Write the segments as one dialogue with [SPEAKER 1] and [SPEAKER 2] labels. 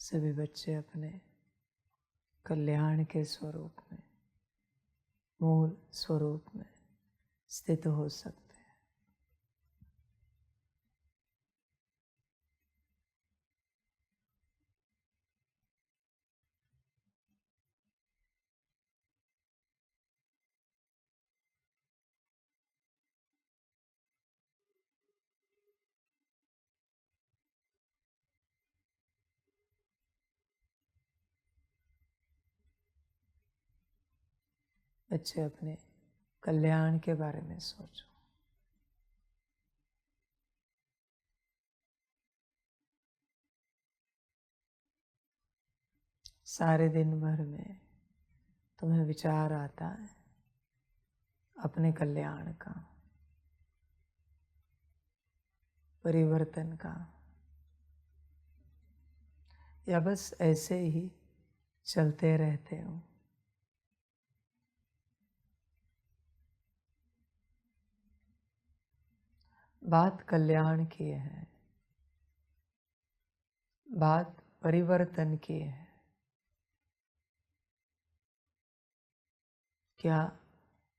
[SPEAKER 1] सभी बच्चे अपने कल्याण के स्वरूप में, मूल स्वरूप में स्थित हो सकते हैं। बच्चे अपने कल्याण के बारे में सोचो। सारे दिन भर में तुम्हें विचार आता है अपने कल्याण का, परिवर्तन का, या बस ऐसे ही चलते रहते हो? बात कल्याण की है, बात परिवर्तन की है। क्या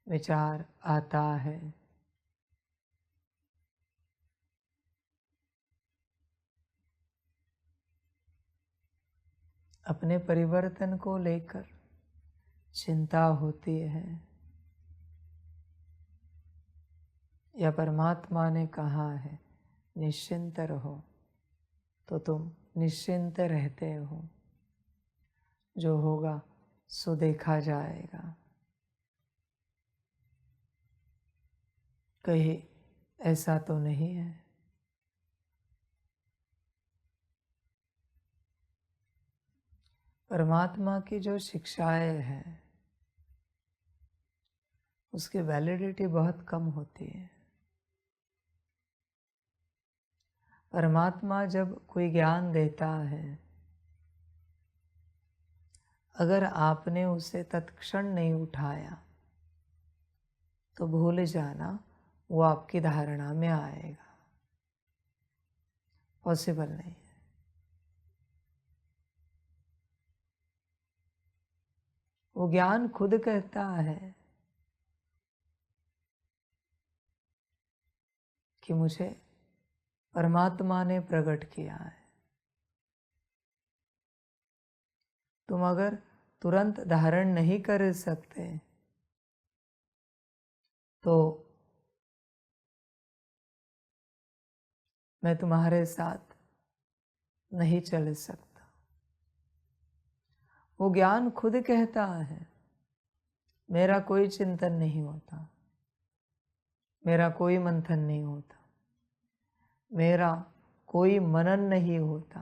[SPEAKER 1] विचार आता है? अपने परिवर्तन को लेकर चिंता होती है, या परमात्मा ने कहा है निश्चिंत रहो, तो तुम निश्चिंत रहते हो? जो होगा सो देखा जाएगा। कहीं ऐसा तो नहीं है? परमात्मा की जो शिक्षाएं हैं उसकी वैलिडिटी बहुत कम होती है। परमात्मा जब कोई ज्ञान देता है, अगर आपने उसे तत्क्षण नहीं उठाया तो भूल जाना, वो आपकी धारणा में आएगा। पॉसिबल नहीं है। वो ज्ञान खुद कहता है कि मुझे परमात्मा ने प्रकट किया है। तुम अगर तुरंत धारण नहीं कर सकते तो मैं तुम्हारे साथ नहीं चल सकता। वो ज्ञान खुद कहता है मेरा कोई चिंतन नहीं होता, मेरा कोई मंथन नहीं होता, मेरा कोई मनन नहीं होता,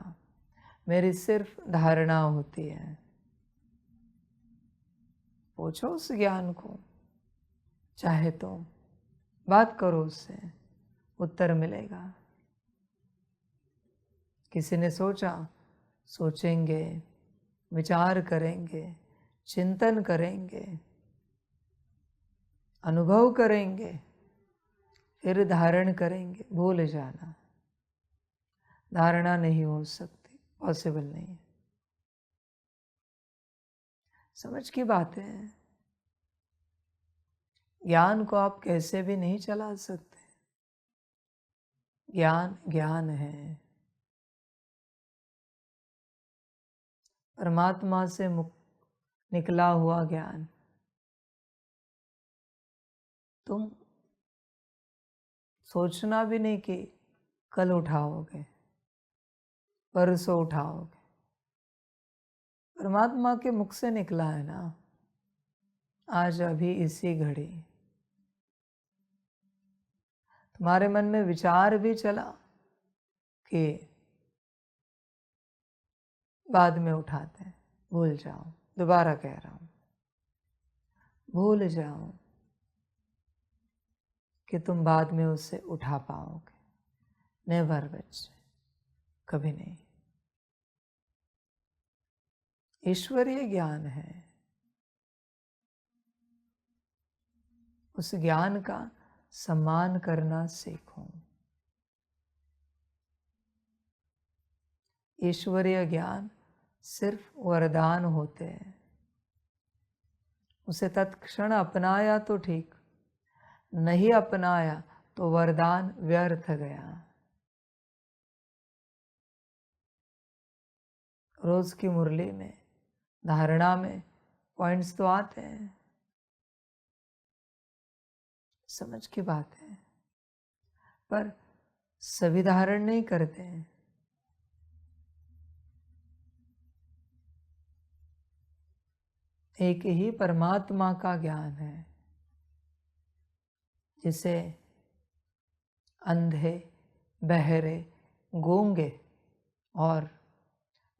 [SPEAKER 1] मेरी सिर्फ धारणा होती है। पूछो उस ज्ञान को, चाहे तो बात करो उससे, उत्तर मिलेगा। किसी ने सोचा, सोचेंगे, विचार करेंगे, चिंतन करेंगे, अनुभव करेंगे, फिर धारण करेंगे। भूल जाना, धारणा नहीं हो सकती, पॉसिबल नहीं है। समझ की बात है। ज्ञान को आप कैसे भी नहीं चला सकते। ज्ञान ज्ञान है, परमात्मा से निकला हुआ ज्ञान। तुम सोचना भी नहीं कि कल उठाओगे, परसों उठाओगे। परमात्मा के मुख से निकला है ना, आज अभी इसी घड़ी। तुम्हारे मन में विचार भी चला कि बाद में उठाते हैं, भूल जाओ। दोबारा कह रहा हूं, भूल जाओ कि तुम बाद में उसे उठा पाओगे। नेवर बच्चे, कभी नहीं। ईश्वरीय ज्ञान है, उस ज्ञान का सम्मान करना सीखो। ईश्वरीय ज्ञान सिर्फ वरदान होते हैं। उसे तत्क्षण अपनाया तो ठीक, नहीं अपनाया तो वरदान व्यर्थ गया। रोज की मुरली में, धारणा में पॉइंट्स तो आते हैं, समझ की बात है, पर सभी धारण नहीं करते हैं। एक ही परमात्मा का ज्ञान है जिसे अंधे, बहरे, गूंगे और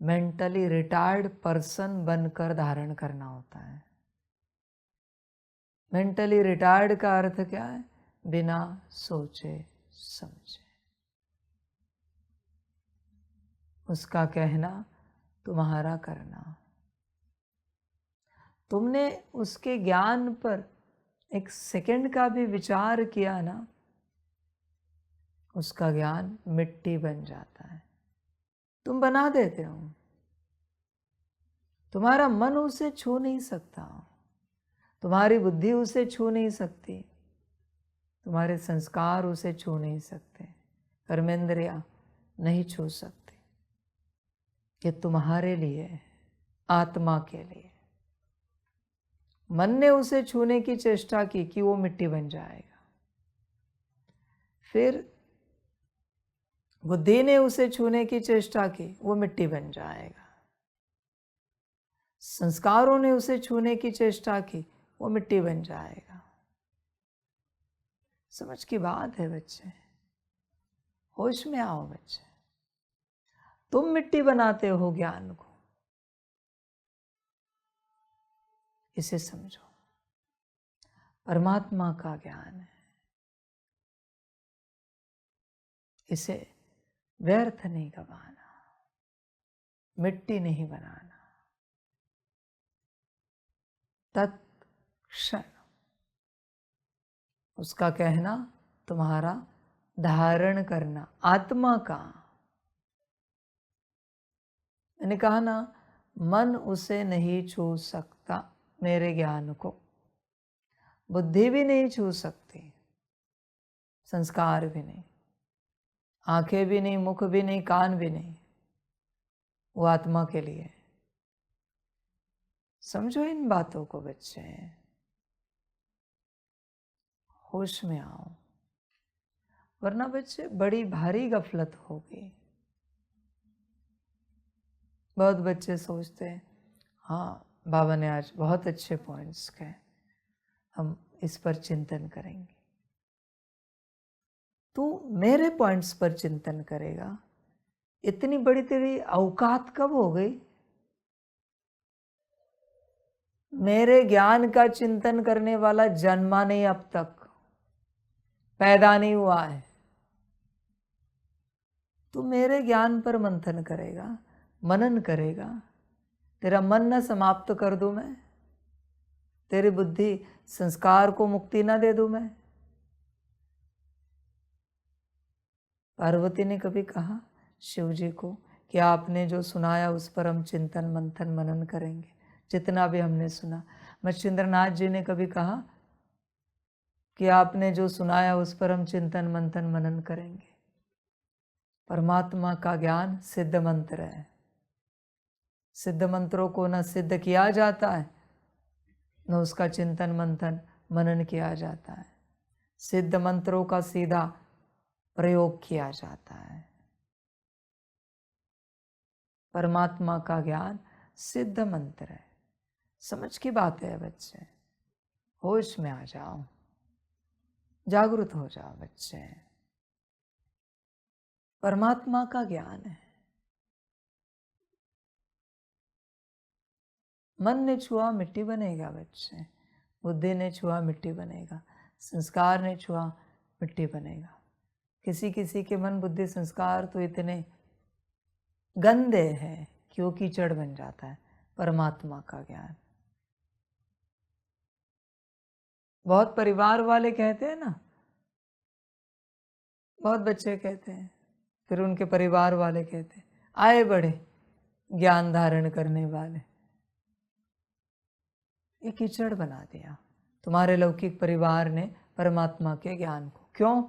[SPEAKER 1] मेंटली रिटायर्ड पर्सन बनकर धारण करना होता है। मेंटली रिटायर्ड का अर्थ क्या है? बिना सोचे समझे। उसका कहना, तुम्हारा करना। तुमने उसके ज्ञान पर एक सेकंड का भी विचार किया ना, उसका ज्ञान मिट्टी बन जाता है। तुम बना देते हो। तुम्हारा मन उसे छू नहीं सकता, तुम्हारी बुद्धि उसे छू नहीं सकती, तुम्हारे संस्कार उसे छू नहीं सकते, कर्मेंद्रिया नहीं छू सकती। ये तुम्हारे लिए है, आत्मा के लिए। मन ने उसे छूने की चेष्टा की कि वो मिट्टी बन जाएगा, फिर बुद्धि ने उसे छूने की चेष्टा की, वो मिट्टी बन जाएगा। संस्कारों ने उसे छूने की चेष्टा की, वो मिट्टी बन जाएगा। समझ की बात है बच्चे, होश में आओ बच्चे। तुम मिट्टी बनाते हो ज्ञान को, इसे समझो। परमात्मा का ज्ञान है, इसे व्यर्थ नहीं गवाना, मिट्टी नहीं बनाना। तत्क्षण उसका कहना, तुम्हारा धारण करना। आत्मा का, मैंने कहा ना, मन उसे नहीं छू सकता, मेरे ज्ञान को। बुद्धि भी नहीं छू सकती, संस्कार भी नहीं, आंखें भी नहीं, मुख भी नहीं, कान भी नहीं। वो आत्मा के लिए। समझो इन बातों को बच्चे, होश में आओ, वरना बच्चे बड़ी भारी गफलत होगी। बहुत बच्चे सोचते हैं, हाँ बाबा ने आज बहुत अच्छे पॉइंट्स कहे, हम इस पर चिंतन करेंगे। तू मेरे पॉइंट्स पर चिंतन करेगा, इतनी बड़ी तेरी औकात कब हो गई? मेरे ज्ञान का चिंतन करने वाला जन्मा नहीं, अब तक पैदा नहीं हुआ है। तू मेरे ज्ञान पर मंथन करेगा, मनन करेगा, तेरा मन न समाप्त कर दूं मैं? तेरी बुद्धि संस्कार को मुक्ति ना दे दूं मैं? पार्वती ने कभी कहा शिव जी को कि आपने जो सुनाया उस पर हम चिंतन मंथन मनन करेंगे, जितना भी हमने सुना। मच्छिंद्रनाथ जी ने कभी कहा कि आपने जो सुनाया उस पर हम चिंतन मंथन मनन करेंगे। परमात्मा का ज्ञान सिद्ध मंत्र है। सिद्ध मंत्रों को न सिद्ध किया जाता है, न उसका चिंतन मंथन मनन किया जाता है। सिद्ध मंत्रों का सीधा प्रयोग किया जाता है। परमात्मा का ज्ञान सिद्ध मंत्र है। समझ की बात है बच्चे, होश में आ जाओ, जागृत हो जाओ बच्चे। परमात्मा का ज्ञान है। मन ने छुआ मिट्टी बनेगा बच्चे, बुद्धि ने छुआ मिट्टी बनेगा, संस्कार ने छुआ मिट्टी बनेगा। किसी किसी के मन बुद्धि संस्कार तो इतने गंदे हैं कि वो कीचड़ बन जाता है। परमात्मा का ज्ञान, बहुत परिवार वाले कहते हैं ना, बहुत बच्चे कहते हैं, फिर उनके परिवार वाले कहते हैं आए बढ़े ज्ञान धारण करने वाले, ये कीचड़ बना दिया तुम्हारे लौकिक परिवार ने परमात्मा के ज्ञान को। क्यों?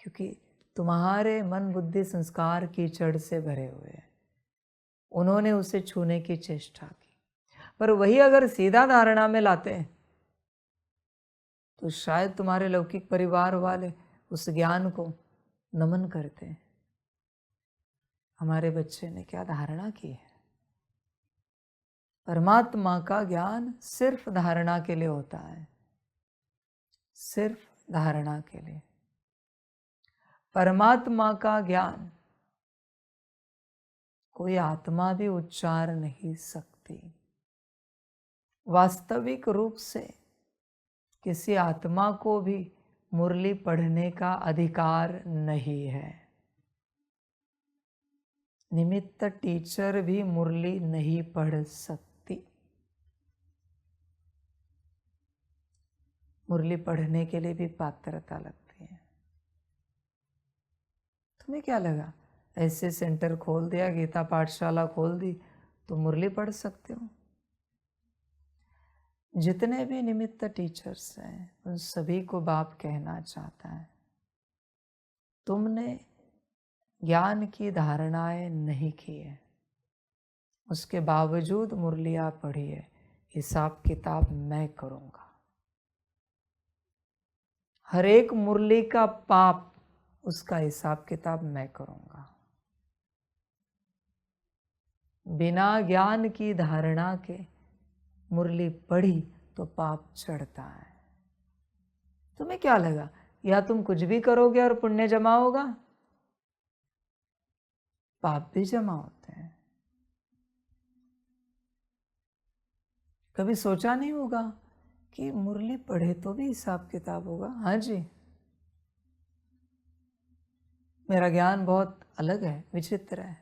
[SPEAKER 1] क्योंकि तुम्हारे मन बुद्धि संस्कार कीचड़ से भरे हुए हैं। उन्होंने उसे छूने की चेष्टा की, पर वही अगर सीधा धारणा में लाते हैं तो शायद तुम्हारे लौकिक परिवार वाले उस ज्ञान को नमन करते हैं। हमारे बच्चे ने क्या धारणा की है? परमात्मा का ज्ञान सिर्फ धारणा के लिए होता है, सिर्फ धारणा के लिए। परमात्मा का ज्ञान कोई आत्मा भी उच्चार नहीं सकती। वास्तविक रूप से किसी आत्मा को भी मुरली पढ़ने का अधिकार नहीं है। निमित्त टीचर भी मुरली नहीं पढ़ सकती। मुरली पढ़ने के लिए भी पात्रता लगती है। तुम्हें क्या लगा ऐसे सेंटर खोल दिया, गीता पाठशाला खोल दी तो मुरली पढ़ सकते हो? जितने भी निमित्त टीचर्स हैं उन सभी को बाप कहना चाहता है, तुमने ज्ञान की धारणाएं नहीं की है, उसके बावजूद मुरलियां पढ़ी है, हिसाब किताब मैं करूंगा। हर एक मुरली का पाप, उसका हिसाब किताब मैं करूंगा। बिना ज्ञान की धारणा के मुरली पढ़ी तो पाप चढ़ता है। तुम्हें क्या लगा या तुम कुछ भी करोगे और पुण्य जमा होगा? पाप भी जमा होते हैं। कभी सोचा नहीं होगा कि मुरली पढ़े तो भी हिसाब किताब होगा? हाँ जी, मेरा ज्ञान बहुत अलग है, विचित्र है,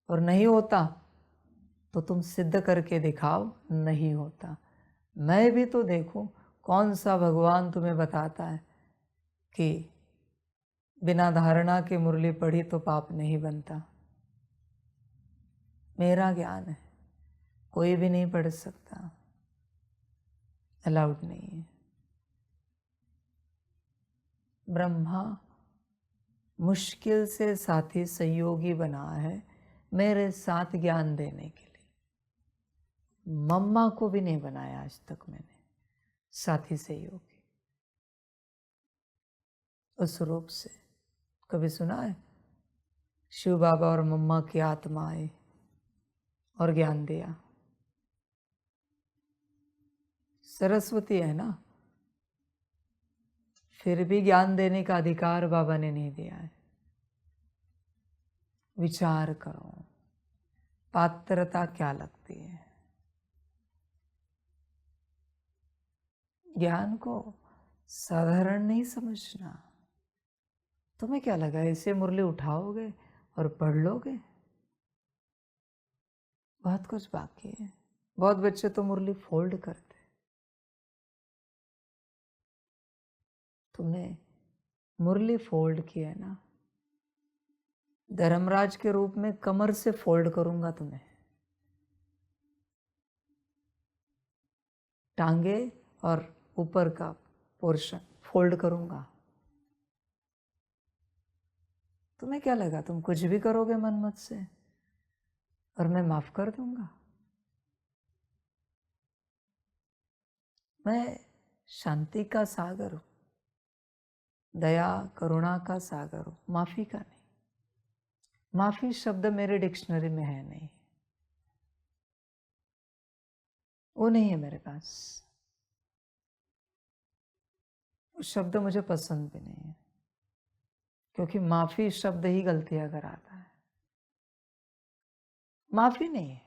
[SPEAKER 1] और नहीं होता तो तुम सिद्ध करके दिखाओ नहीं होता। मैं भी तो देखूं कौन सा भगवान तुम्हें बताता है कि बिना धारणा के मुरली पढ़ी तो पाप नहीं बनता। मेरा ज्ञान है, कोई भी नहीं पढ़ सकता, अलाउड नहीं है। ब्रह्मा मुश्किल से साथी सहयोगी बना है मेरे साथ ज्ञान देने के लिए। मम्मा को भी नहीं बनाया आज तक मैंने साथी सहयोगी उस रूप से। कभी सुना है शिव बाबा और मम्मा की आत्मा आई और ज्ञान दिया? सरस्वती है ना, फिर भी ज्ञान देने का अधिकार बाबा ने नहीं दिया है। विचार करो पात्रता क्या लगती है। ज्ञान को साधारण नहीं समझना। तुम्हें क्या लगा ऐसे मुरली उठाओगे और पढ़ लोगे? बहुत कुछ बाकी है। बहुत बच्चे तो मुरली फोल्ड करते। तुमने मुरली फोल्ड की है ना, धर्मराज के रूप में कमर से फोल्ड करूंगा तुम्हें। टांगे और ऊपर का पोर्शन फोल्ड करूंगा। तुम्हें क्या लगा तुम कुछ भी करोगे मन मत से और मैं माफ कर दूंगा? मैं शांति का सागर हूं, दया करुणा का सागर हूं, माफी का नहीं। माफी शब्द मेरे डिक्शनरी में है नहीं, वो नहीं है मेरे पास। वो शब्द मुझे पसंद भी नहीं है, क्योंकि माफी शब्द ही गलतियां कराता है। माफी नहीं है।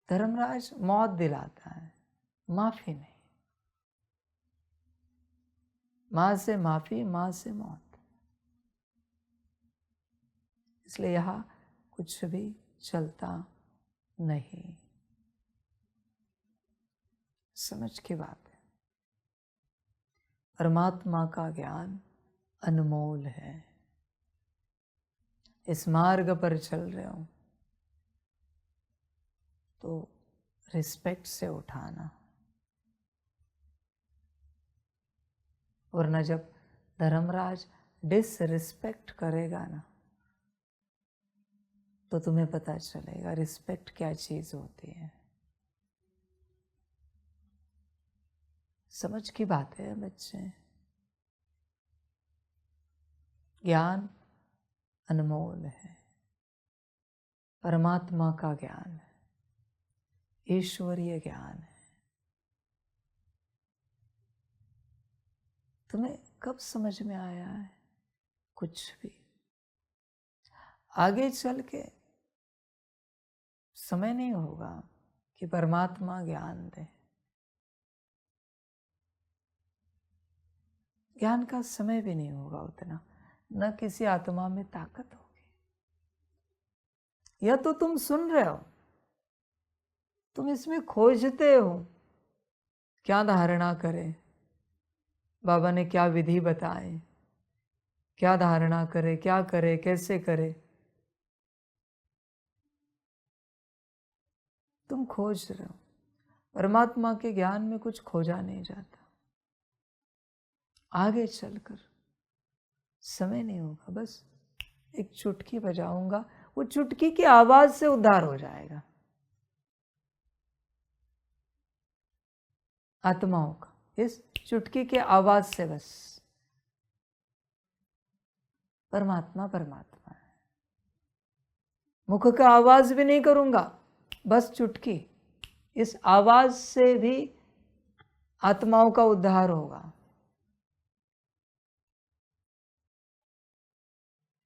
[SPEAKER 1] धर्मराज मौत दिलाता है, माफी नहीं। मां से माफी, मां से मौत। इसलिए यहां कुछ भी चलता नहीं। समझ की बात है। परमात्मा का ज्ञान अनमोल है। इस मार्ग पर चल रहे हो तो रिस्पेक्ट से उठाना, वरना जब धर्मराज डिसरिस्पेक्ट करेगा ना तो तुम्हें पता चलेगा रिस्पेक्ट क्या चीज होती है। समझ की बात है बच्चे, ज्ञान अनमोल है, परमात्मा का ज्ञान है, ईश्वरीय ज्ञान है। तुम्हें कब समझ में आया है? कुछ भी आगे चल के समय नहीं होगा कि परमात्मा ज्ञान दे। ज्ञान का समय भी नहीं होगा उतना, न किसी आत्मा में ताकत होगी। या तो तुम सुन रहे हो, तुम इसमें खोजते हो क्या धारणा करें, बाबा ने क्या विधि बताए, क्या धारणा करे, क्या करे, कैसे करे, तुम खोज रहे हो। परमात्मा के ज्ञान में कुछ खोजा नहीं जाता। आगे चलकर समय नहीं होगा, बस एक चुटकी बजाऊंगा, वो चुटकी की आवाज से उद्धार हो जाएगा आत्माओं का, इस चुटकी के आवाज से। बस परमात्मा परमात्मा है। मुख का आवाज भी नहीं करूंगा, बस चुटकी, इस आवाज से भी आत्माओं का उद्धार होगा,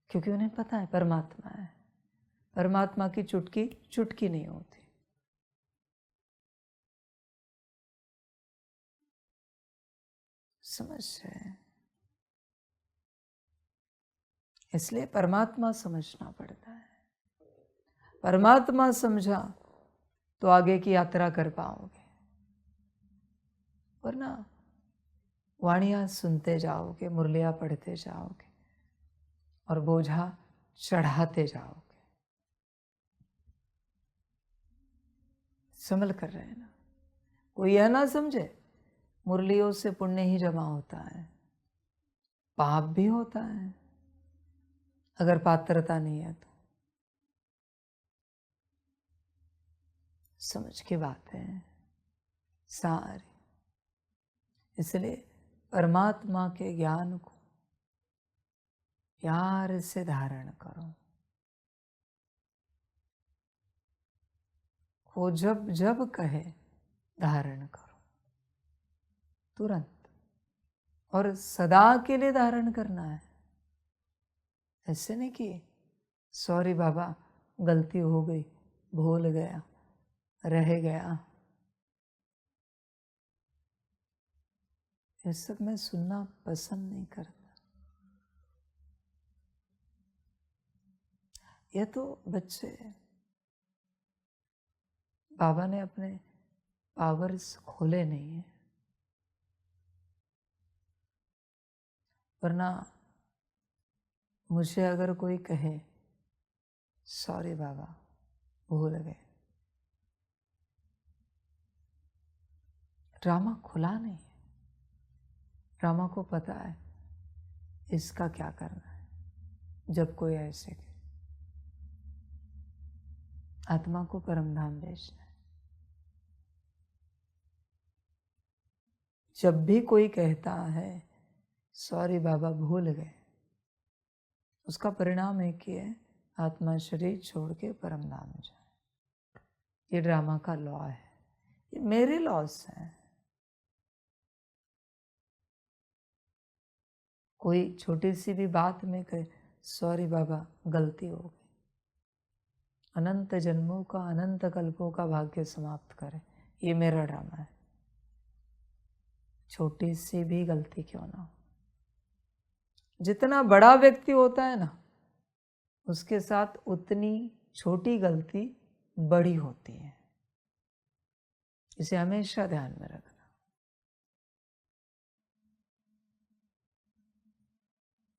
[SPEAKER 1] क्योंकि उन्हें पता है परमात्मा है। परमात्मा की चुटकी चुटकी नहीं होती। समझ रहे? इसलिए परमात्मा समझना पड़ता है। परमात्मा समझा तो आगे की यात्रा कर पाओगे, वरना वाणियां सुनते जाओगे, मुरलियां पढ़ते जाओगे और बोझा चढ़ाते जाओगे। समझ कर रहे हैं ना? कोई यह ना समझे मुरलियों से पुण्य ही जमा होता है, पाप भी होता है अगर पात्रता नहीं है तो। समझ की बात है सारी। इसलिए परमात्मा के ज्ञान को प्यार से धारण करो। वो जब जब कहे धारण करो तुरंत, और सदा के लिए धारण करना है। ऐसे नहीं कि सॉरी बाबा गलती हो गई, भूल गया, रह गया, ये सब मैं सुनना पसंद नहीं करता। ये तो बच्चे, बाबा ने अपने पावर्स खोले नहीं है, वरना मुझे अगर कोई कहे सॉरी बाबा भूल गए, ड्रामा खुला नहीं है। ड्रामा को पता है इसका क्या करना है। जब कोई ऐसे कहे, आत्मा को परम धाम भेजना है। जब भी कोई कहता है सॉरी बाबा भूल गए, उसका परिणाम एक ही है, आत्मा शरीर छोड़ के परम धाम जाए। ये ड्रामा का लॉ है, ये मेरे लॉस हैं। कोई छोटी सी भी बात में कहे सॉरी बाबा गलती हो गई, अनंत जन्मों का, अनंत कल्पों का भाग्य समाप्त करे, ये मेरा ड्रामा है। छोटी सी भी गलती क्यों ना हो। जितना बड़ा व्यक्ति होता है ना, उसके साथ उतनी छोटी गलती बड़ी होती है। इसे हमेशा ध्यान में रखना।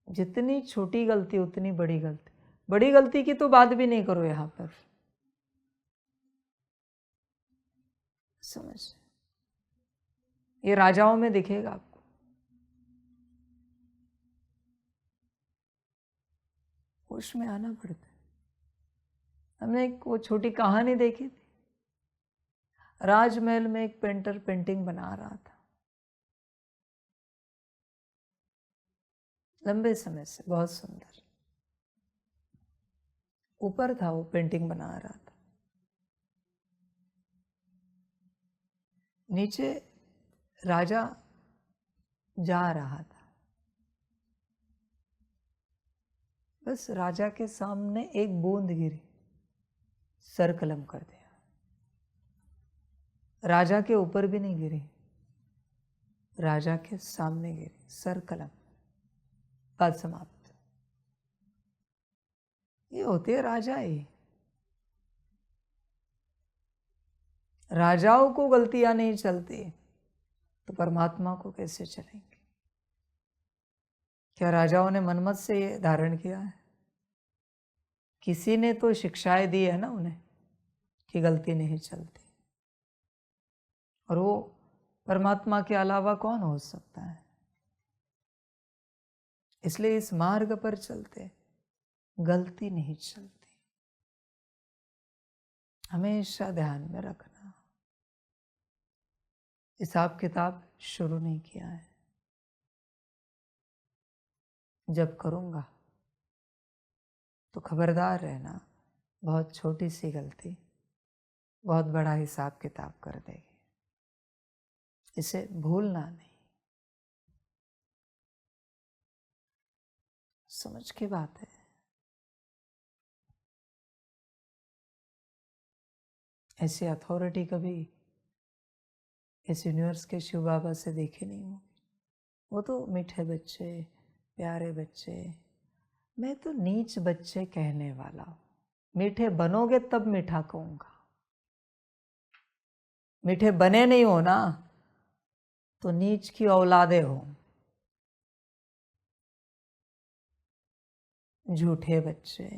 [SPEAKER 1] जितनी छोटी गलती उतनी बड़ी गलती। बड़ी गलती की तो बात भी नहीं करो यहाँ पर। समझ, ये राजाओं में दिखेगा आपको। होश में आना पड़ता है। हमने एक वो छोटी कहानी देखी थी, राजमहल में एक पेंटर पेंटिंग बना रहा था लंबे समय से, बहुत सुंदर ऊपर था, वो पेंटिंग बना रहा था। नीचे राजा जा रहा था, बस राजा के सामने एक बूंद गिरी, सर कलम कर दिया। राजा के ऊपर भी नहीं गिरी, राजा के सामने गिरी, सर कलम, बात समाप्त। ये होते हैं राजा ही। राजाओं को गलतियां नहीं चलती तो परमात्मा को कैसे चलेंगे? क्या राजाओं ने मनमत से ये धारण किया है? किसी ने तो शिक्षाएं दी है ना उन्हें कि गलती नहीं चलती, और वो परमात्मा के अलावा कौन हो सकता है? इसलिए इस मार्ग पर चलते गलती नहीं चलती, हमेशा ध्यान में रखना। हिसाब किताब शुरू नहीं किया है, जब करूँगा तो खबरदार रहना, बहुत छोटी सी गलती बहुत बड़ा हिसाब किताब कर देगी। इसे भूलना नहीं। समझ की बात है। ऐसी अथॉरिटी कभी इस यूनिवर्स के शिव बाबा से देखी नहीं होगी। वो तो मीठे बच्चे, प्यारे बच्चे, मैं तो नीच बच्चे कहने वाला हूँ। मीठे बनोगे तब मीठा कहूँगा, मीठे बने नहीं हो ना तो नीच की औलादे हो। झूठे बच्चे,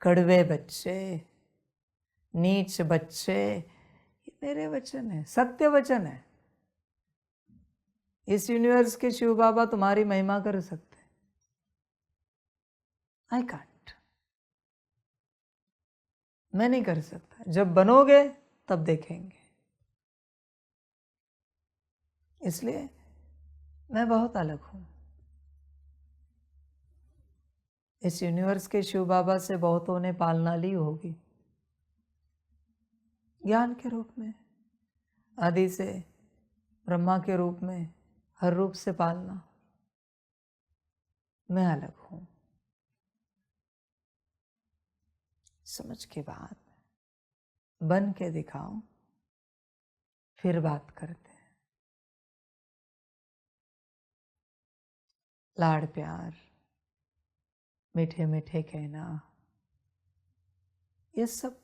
[SPEAKER 1] कड़वे बच्चे, नीच बच्चे, ये मेरे वचन है, सत्य वचन है। इस यूनिवर्स के शिव बाबा तुम्हारी महिमा कर सकते हैं, आई कांट, मैं नहीं कर सकता। जब बनोगे तब देखेंगे। इसलिए मैं बहुत अलग हूं। इस यूनिवर्स के शिव बाबा से बहुतों ने पालना ली होगी, ज्ञान के रूप में, आदि से ब्रह्मा के रूप में, हर रूप से पालना। मैं अलग हूं। समझ के बात, बन के दिखाओ, फिर बात करते हैं। लाड़ प्यार, मीठे मीठे कहना, ये सब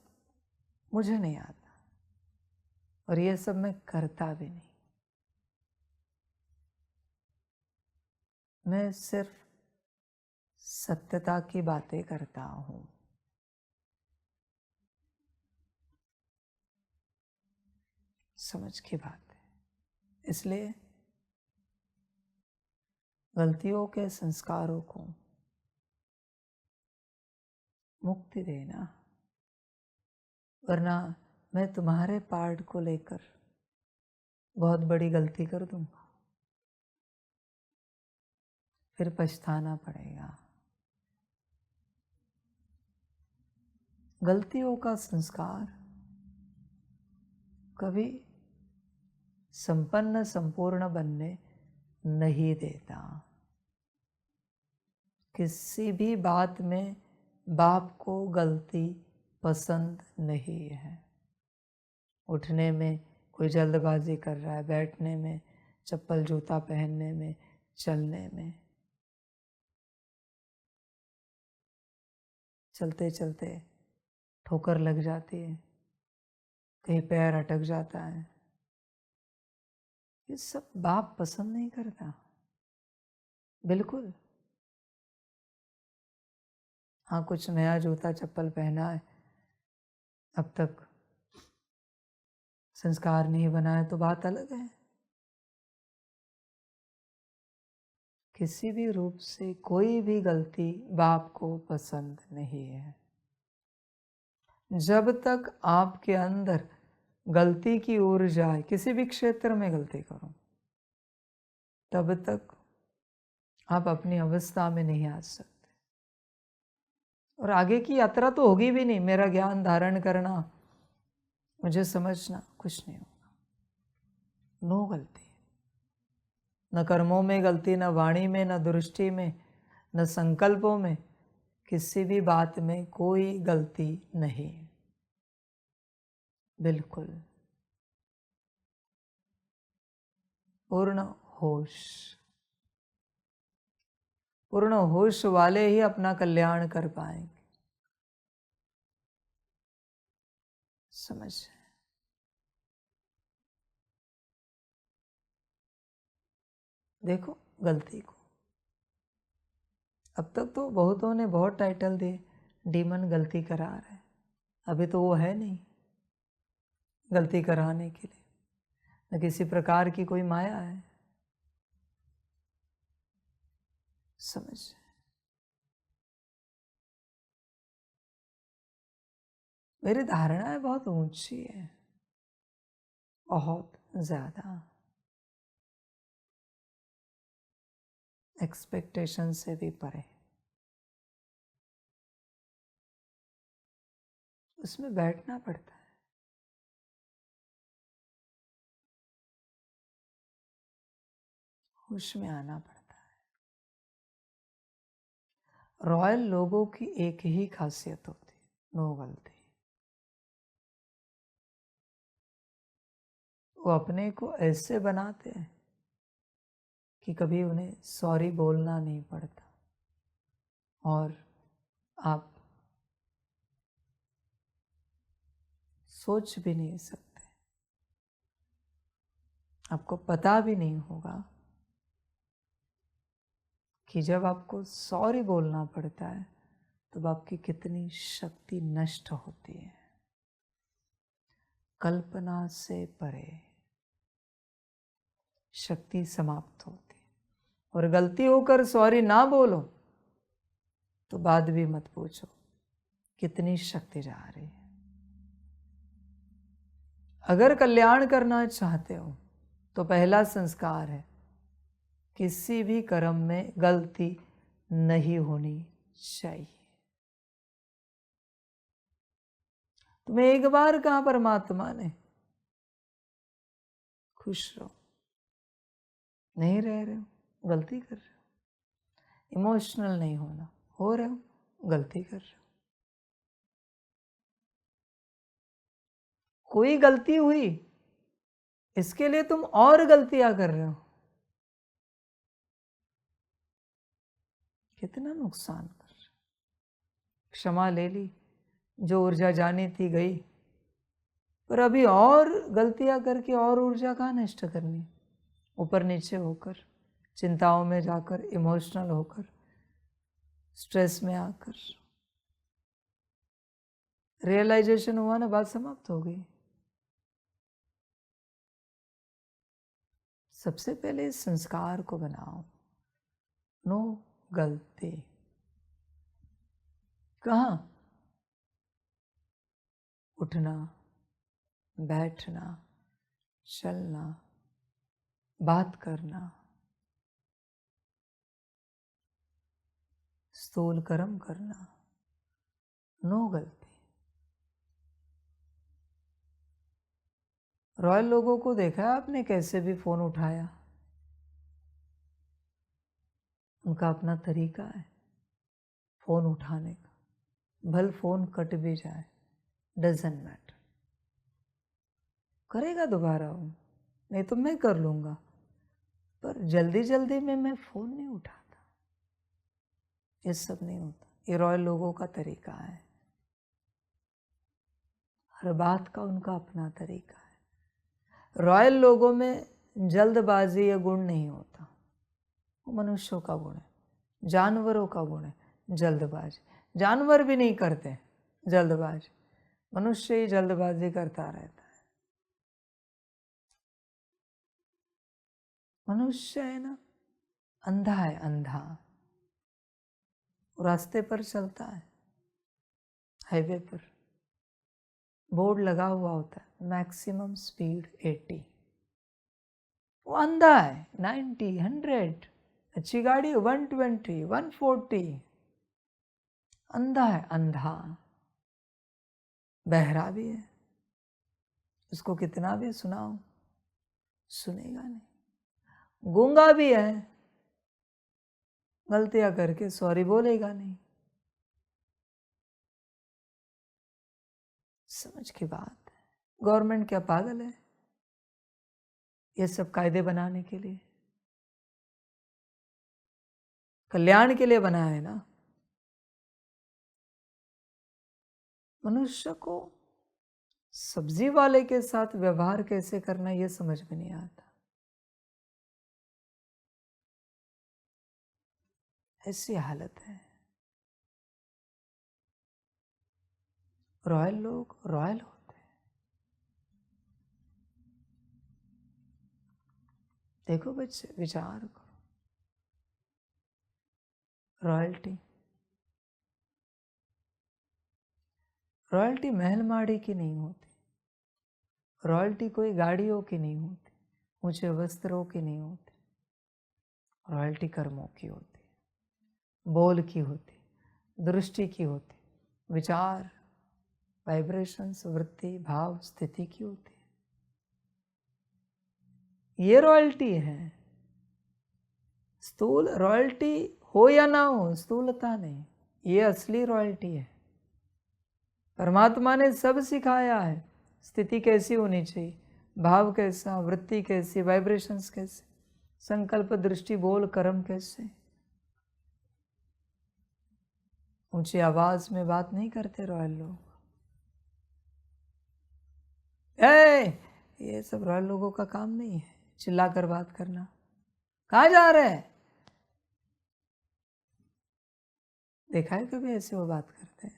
[SPEAKER 1] मुझे नहीं आता, और ये सब मैं करता भी नहीं। मैं सिर्फ सत्यता की बातें करता हूं। समझ की बात है। इसलिए गलतियों के संस्कारों को मुक्ति देना, वरना मैं तुम्हारे पार्ट को लेकर बहुत बड़ी गलती कर दूंगा, फिर पछताना पड़ेगा। गलतियों का संस्कार कभी संपन्न संपूर्ण बनने नहीं देता। किसी भी बात में बाप को गलती पसंद नहीं है। उठने में कोई जल्दबाजी कर रहा है, बैठने में, चप्पल जूता पहनने में, चलने में, चलते चलते ठोकर लग जाती है, कहीं पैर अटक जाता है, ये सब बाप पसंद नहीं करता, बिल्कुल। हाँ, कुछ नया जूता चप्पल पहना है, अब तक संस्कार नहीं बना है तो बात अलग है। किसी भी रूप से कोई भी गलती बाप को पसंद नहीं है। जब तक आपके अंदर गलती की ऊर्जा है, किसी भी क्षेत्र में गलती करो, तब तक आप अपनी अवस्था में नहीं आ सकते। और आगे की यात्रा तो होगी भी नहीं। मेरा ज्ञान धारण करना, मुझे समझना, कुछ नहीं होगा। नो गलती, न कर्मों में गलती, न वाणी में, न दृष्टि में, न संकल्पों में, किसी भी बात में कोई गलती नहीं, बिल्कुल पूर्ण होश। पूर्ण होश वाले ही अपना कल्याण कर पाएंगे। समझ, देखो गलती को। अब तक तो बहुतों ने बहुत टाइटल दिए, डीमन गलती करा रहे हैं। अभी तो वो है नहीं गलती कराने के लिए, न किसी प्रकार की कोई माया है। समझ, मेरी धारणाएं बहुत ऊंची है, बहुत ज्यादा, एक्सपेक्टेशन से भी परे। उसमें बैठना पड़ता है। होश में आना पड़ता है। रॉयल लोगों की एक ही खासियत होती है, नो गलती। वो अपने को ऐसे बनाते हैं कि कभी उन्हें सॉरी बोलना नहीं पड़ता, और आप सोच भी नहीं सकते, आपको पता भी नहीं होगा कि जब आपको सॉरी बोलना पड़ता है तब आपकी कितनी शक्ति नष्ट होती है, कल्पना से परे शक्ति समाप्त होती है। और गलती होकर सॉरी ना बोलो तो बाद भी मत पूछो कितनी शक्ति जा रही है। अगर कल्याण करना चाहते हो तो पहला संस्कार है, किसी भी कर्म में गलती नहीं होनी चाहिए। तुम्हें एक बार कहा परमात्मा ने खुश रहो, नहीं रह रहे हो गलती कर रहे हो। इमोशनल नहीं होना, हो रहे हो गलती कर रहे हो। कोई गलती हुई इसके लिए तुम और गलतियां कर रहे हो, कितना नुकसान कर रहे हो। क्षमा ले ली, जो ऊर्जा जानी थी गई, पर अभी और गलतियां करके और ऊर्जा कहाँ नष्ट करनी। ऊपर नीचे होकर, चिंताओं में जाकर, इमोशनल होकर, स्ट्रेस में आकर, रियलाइजेशन हुआ ना, बात समाप्त हो गई। सबसे पहले इस संस्कार को बनाओ, नो गलती। कहाँ? उठना, बैठना, चलना, बात करना, स्थूल कर्म करना, नो गलती। रॉयल लोगों को देखा है आपने कैसे भी फोन उठाया, उनका अपना तरीका है फोन उठाने का। भल फोन कट भी जाए, डजंट मैटर, करेगा दोबारा वो, नहीं तो मैं कर लूंगा, पर जल्दी जल्दी में मैं फोन नहीं उठाता। ये सब नहीं होता, ये रॉयल लोगों का तरीका है। हर बात का उनका अपना तरीका है। रॉयल लोगों में जल्दबाजी या गुण नहीं होता, वो मनुष्यों का गुण है, जानवरों का गुण है जल्दबाजी। जानवर भी नहीं करते जल्दबाजी, मनुष्य ही जल्दबाजी करता रहता है। मनुष्य है ना, अंधा है, अंधा। रास्ते पर चलता है, हाईवे पर बोर्ड लगा हुआ होता है मैक्सिमम स्पीड 80, वो अंधा है। 90, 100, अच्छी गाड़ी 120, 140, अंधा है, अंधा। बहरा भी है, उसको कितना भी सुनाओ सुनेगा नहीं। गूंगा भी है, गलतियां करके सॉरी बोलेगा नहीं। समझ की बात है। गवर्नमेंट क्या पागल है ये सब कायदे बनाने के लिए? कल्याण के लिए बनाया है ना। मनुष्य को सब्जी वाले के साथ व्यवहार कैसे करना ये समझ में नहीं आता। ऐसी हालत है। रॉयल लोग रॉयल होते हैं। देखो बच्चे, विचार करो। रॉयल्टी, रॉयल्टी महल माड़ी की नहीं होती। रॉयल्टी कोई गाड़ियों की नहीं होती, ऊंचे वस्त्रों की नहीं होती। रॉयल्टी कर्मों की होती, बोल की होती, दृष्टि की होती, विचार, वाइब्रेशंस, वृत्ति, भाव, स्थिति की होती है। ये रॉयल्टी है। स्थूल रॉयल्टी हो या ना हो, स्थूलता नहीं, ये असली रॉयल्टी है। परमात्मा ने सब सिखाया है। स्थिति कैसी होनी चाहिए, भाव कैसा, वृत्ति कैसी, वाइब्रेशंस कैसे, संकल्प, दृष्टि, बोल, कर्म कैसे। ऊंची आवाज में बात नहीं करते रॉयल लोग। ये सब रॉयल लोगों का काम नहीं है, चिल्लाकर बात करना। कहाँ जा रहे हैं? देखा है कभी ऐसे वो बात करते हैं?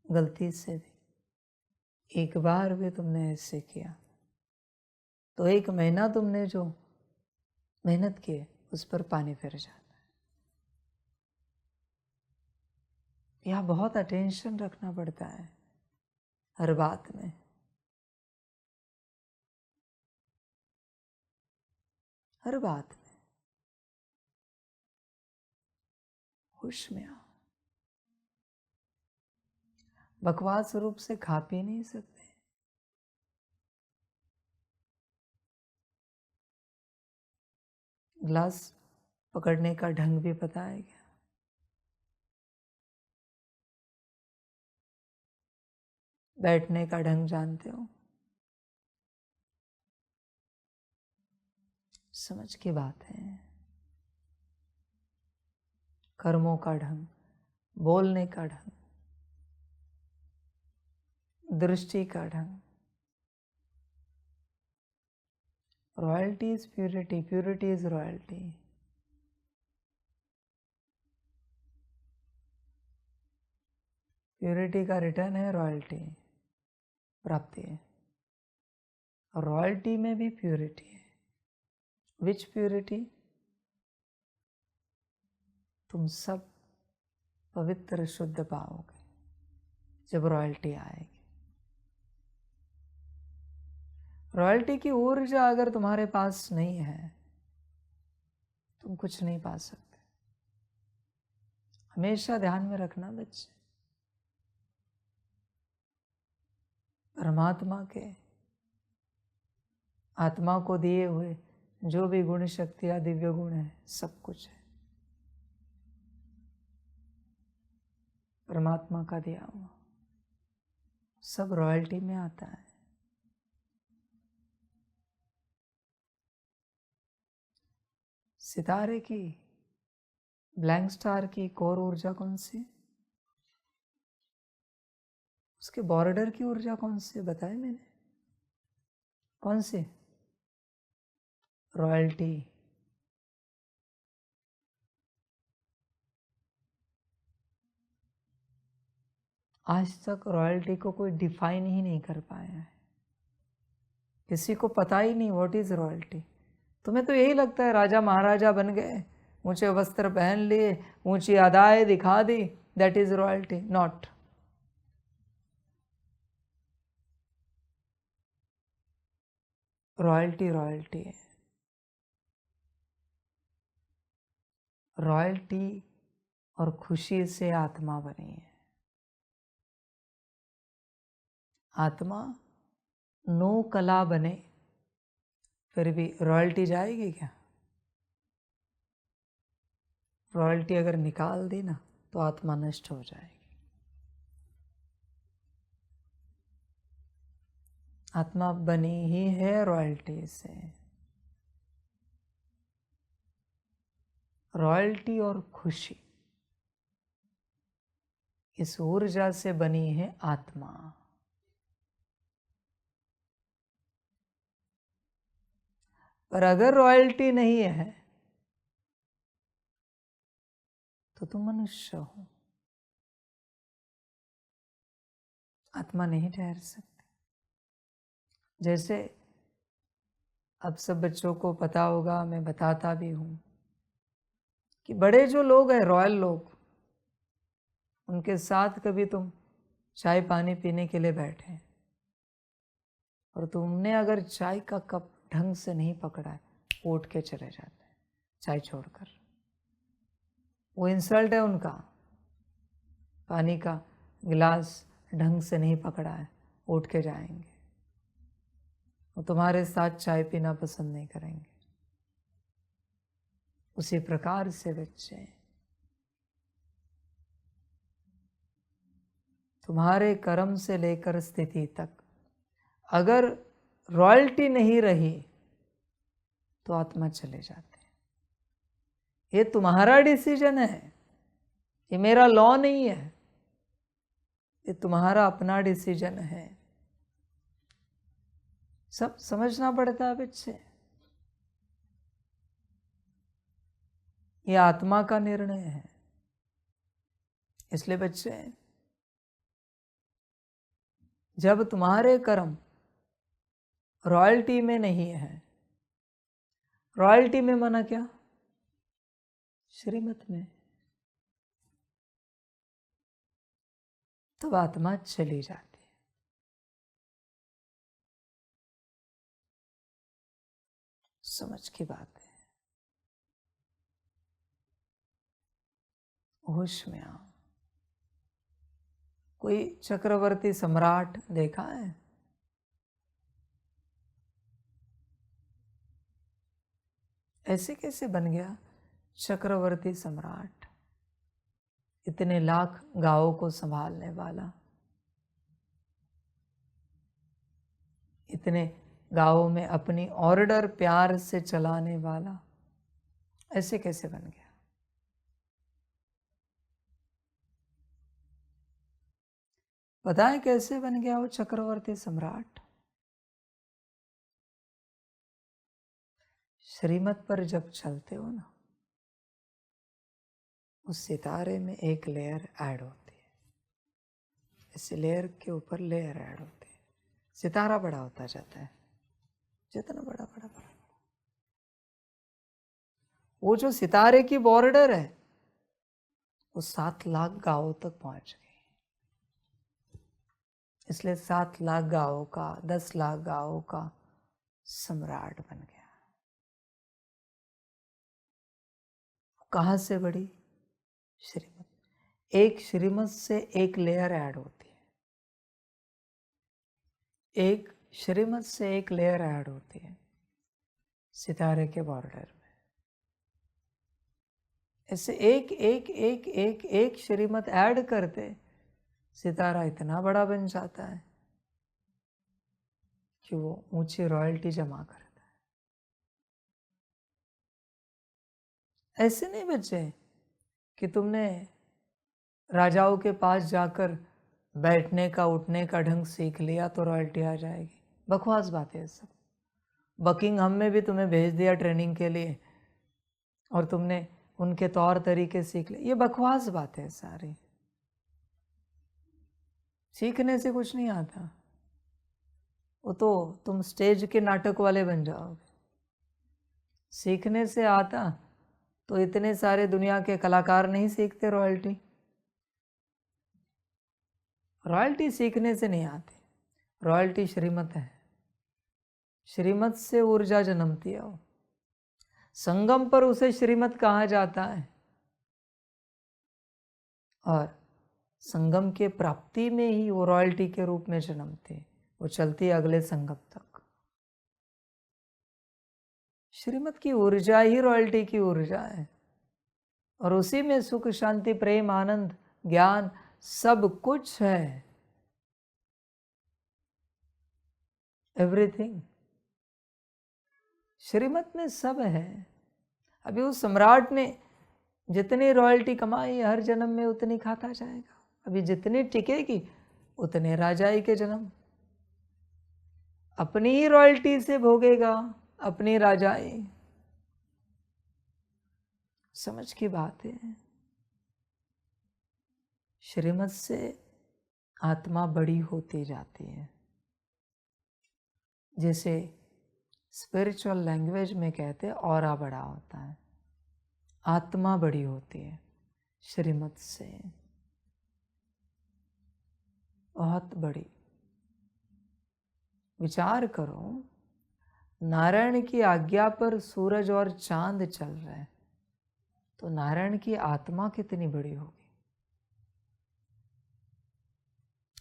[SPEAKER 1] गलती से भी एक बार भी तुमने ऐसे किया तो 1 महीना तुमने जो मेहनत की है उस पर पानी फिर जाता है। यहाँ बहुत अटेंशन रखना पड़ता है हर बात में। हर बात में होश में आओ। बकवास रूप से खा पी नहीं सकते। ग्लास पकड़ने का ढंग भी पता है क्या? बैठने का ढंग जानते हो? समझ की बात है। कर्मों का ढंग, बोलने का ढंग, दृष्टि का ढंग। Royalty is purity, purity is royalty. Purity का रिटर्न है रॉयल्टी, प्राप्ति है। और रॉयल्टी में भी प्योरिटी है। विच प्योरिटी? तुम सब पवित्र शुद्ध पाओगे जब रॉयल्टी आएगी। रॉयल्टी की ऊर्जा अगर तुम्हारे पास नहीं है तुम कुछ नहीं पा सकते। हमेशा ध्यान में रखना बच्चे, परमात्मा के आत्मा को दिए हुए जो भी गुण, शक्तियां, दिव्य गुण है, सब कुछ है परमात्मा का दिया हुआ। सब रॉयल्टी में आता है। सितारे की, ब्लैंक स्टार की कोर ऊर्जा कौन सी? उसके बॉर्डर की ऊर्जा कौन सी बताया मैंने? कौन सी? रॉयल्टी। आज तक रॉयल्टी को कोई डिफाइन ही नहीं कर पाया है, किसी को पता ही नहीं व्हाट इज रॉयल्टी। तुम्हें तो यही लगता है राजा महाराजा बन गए, ऊंचे वस्त्र पहन लिए, ऊंची अदाएं दिखा दी, that is royalty. Not. Royalty royalty है। रॉयल्टी और खुशी से आत्मा बनी है। आत्मा नो कला बने फिर भी रॉयल्टी जाएगी क्या? रॉयल्टी अगर निकाल दी ना तो आत्मा नष्ट हो जाएगी। आत्मा बनी ही है रॉयल्टी से। रॉयल्टी और खुशी, इस ऊर्जा से बनी है आत्मा। पर अगर रॉयल्टी नहीं है तो तुम मनुष्य हो, आत्मा नहीं ठहर सकती। जैसे अब सब बच्चों को पता होगा, मैं बताता भी हूं कि बड़े जो लोग हैं, रॉयल लोग, उनके साथ कभी तुम चाय पानी पीने के लिए बैठे और तुमने अगर चाय का कप ढंग से नहीं पकड़ा है, उठ के चले जाते हैं चाय छोड़कर। वो इंसल्ट है उनका। पानी का गिलास ढंग से नहीं पकड़ा है, उठ के जाएंगे। वो तुम्हारे साथ चाय पीना पसंद नहीं करेंगे। उसी प्रकार से बच्चे, तुम्हारे कर्म से लेकर स्थिति तक अगर रॉयल्टी नहीं रही तो आत्मा चले जाते हैं। ये तुम्हारा डिसीजन है, ये मेरा लॉ नहीं है, ये तुम्हारा अपना डिसीजन है। सब समझना पड़ता है बच्चे। ये आत्मा का निर्णय है। इसलिए बच्चे, जब तुम्हारे कर्म रॉयल्टी में नहीं है, रॉयल्टी में माना क्या? श्रीमत में, तब आत्मा चली जाती है। समझ की बात है। होश में आओ। कोई चक्रवर्ती सम्राट देखा है? ऐसे कैसे बन गया चक्रवर्ती सम्राट? इतने लाख गांवों को संभालने वाला, इतने गांवों में अपनी ऑर्डर प्यार से चलाने वाला, ऐसे कैसे बन गया? पता है कैसे बन गया वो चक्रवर्ती सम्राट? श्रीमत पर जब चलते हो ना, उस सितारे में एक लेयर ऐड होती है, इस लेयर के ऊपर लेयर ऐड होती है, सितारा बड़ा होता जाता है, जितना बड़ा बड़ा बड़ा। वो जो सितारे की बॉर्डर है वो 7 लाख गांवों तक पहुंच गई। इसलिए 7 लाख गांवों का, 10 लाख गांवों का सम्राट बन गया। कहां से बड़ी? श्रीमत। एक श्रीमत से एक लेयर ऐड होती है, एक श्रीमत से एक लेयर ऐड होती है सितारे के बॉर्डर में। ऐसे एक एक एक एक एक श्रीमत ऐड करते सितारा इतना बड़ा बन जाता है कि वो ऊंची रॉयल्टी जमा करता है। ऐसे नहीं बच्चे कि तुमने राजाओं के पास जाकर बैठने का उठने का ढंग सीख लिया तो रॉयल्टी आ जाएगी। बकवास बात है सब। बकिंगहम में भी तुम्हें भेज दिया ट्रेनिंग के लिए और तुमने उनके तौर तरीके सीख लिए, ये बकवास बात है सारी। सीखने से कुछ नहीं आता, वो तो तुम स्टेज के नाटक वाले बन जाओगे। सीखने से आता तो इतने सारे दुनिया के कलाकार नहीं सीखते रॉयल्टी। रॉयल्टी सीखने से नहीं आती, रॉयल्टी श्रीमत है। श्रीमत से ऊर्जा जन्मती है। वो संगम पर उसे श्रीमत कहा जाता है, और संगम के प्राप्ति में ही वो रॉयल्टी के रूप में जन्मते, वो चलती है अगले संगम तक। श्रीमत की ऊर्जा ही रॉयल्टी की ऊर्जा है, और उसी में सुख शांति प्रेम आनंद ज्ञान सब कुछ है, एवरीथिंग श्रीमत में सब है। अभी उस सम्राट ने जितनी रॉयल्टी कमाई हर जन्म में उतनी खाता जाएगा, अभी जितनी टिकेगी उतने राजाई के जन्म, अपनी ही रॉयल्टी से भोगेगा अपनी राजाई। समझ की बात है। श्रीमत से आत्मा बड़ी होती जाती है, जिसे स्पिरिचुअल लैंग्वेज में कहते हैं ऑरा बड़ा होता है, आत्मा बड़ी होती है श्रीमत से, बहुत बड़ी। विचार करो, नारायण की आज्ञा पर सूरज और चांद चल रहे हैं, तो नारायण की आत्मा कितनी बड़ी होगी।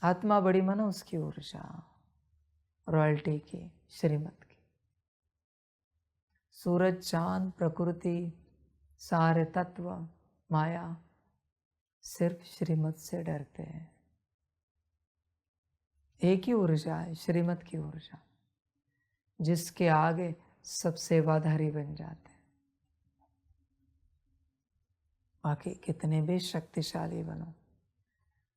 [SPEAKER 1] आत्मा बड़ी मानो उसकी ऊर्जा, रॉयल्टी की, श्रीमत की। सूरज चांद प्रकृति सारे तत्व माया सिर्फ श्रीमत से डरते हैं। एक ही ऊर्जा है, श्रीमत की ऊर्जा, जिसके आगे सब सेवाधारी बन जाते हैं। बाकी कितने भी शक्तिशाली बनो,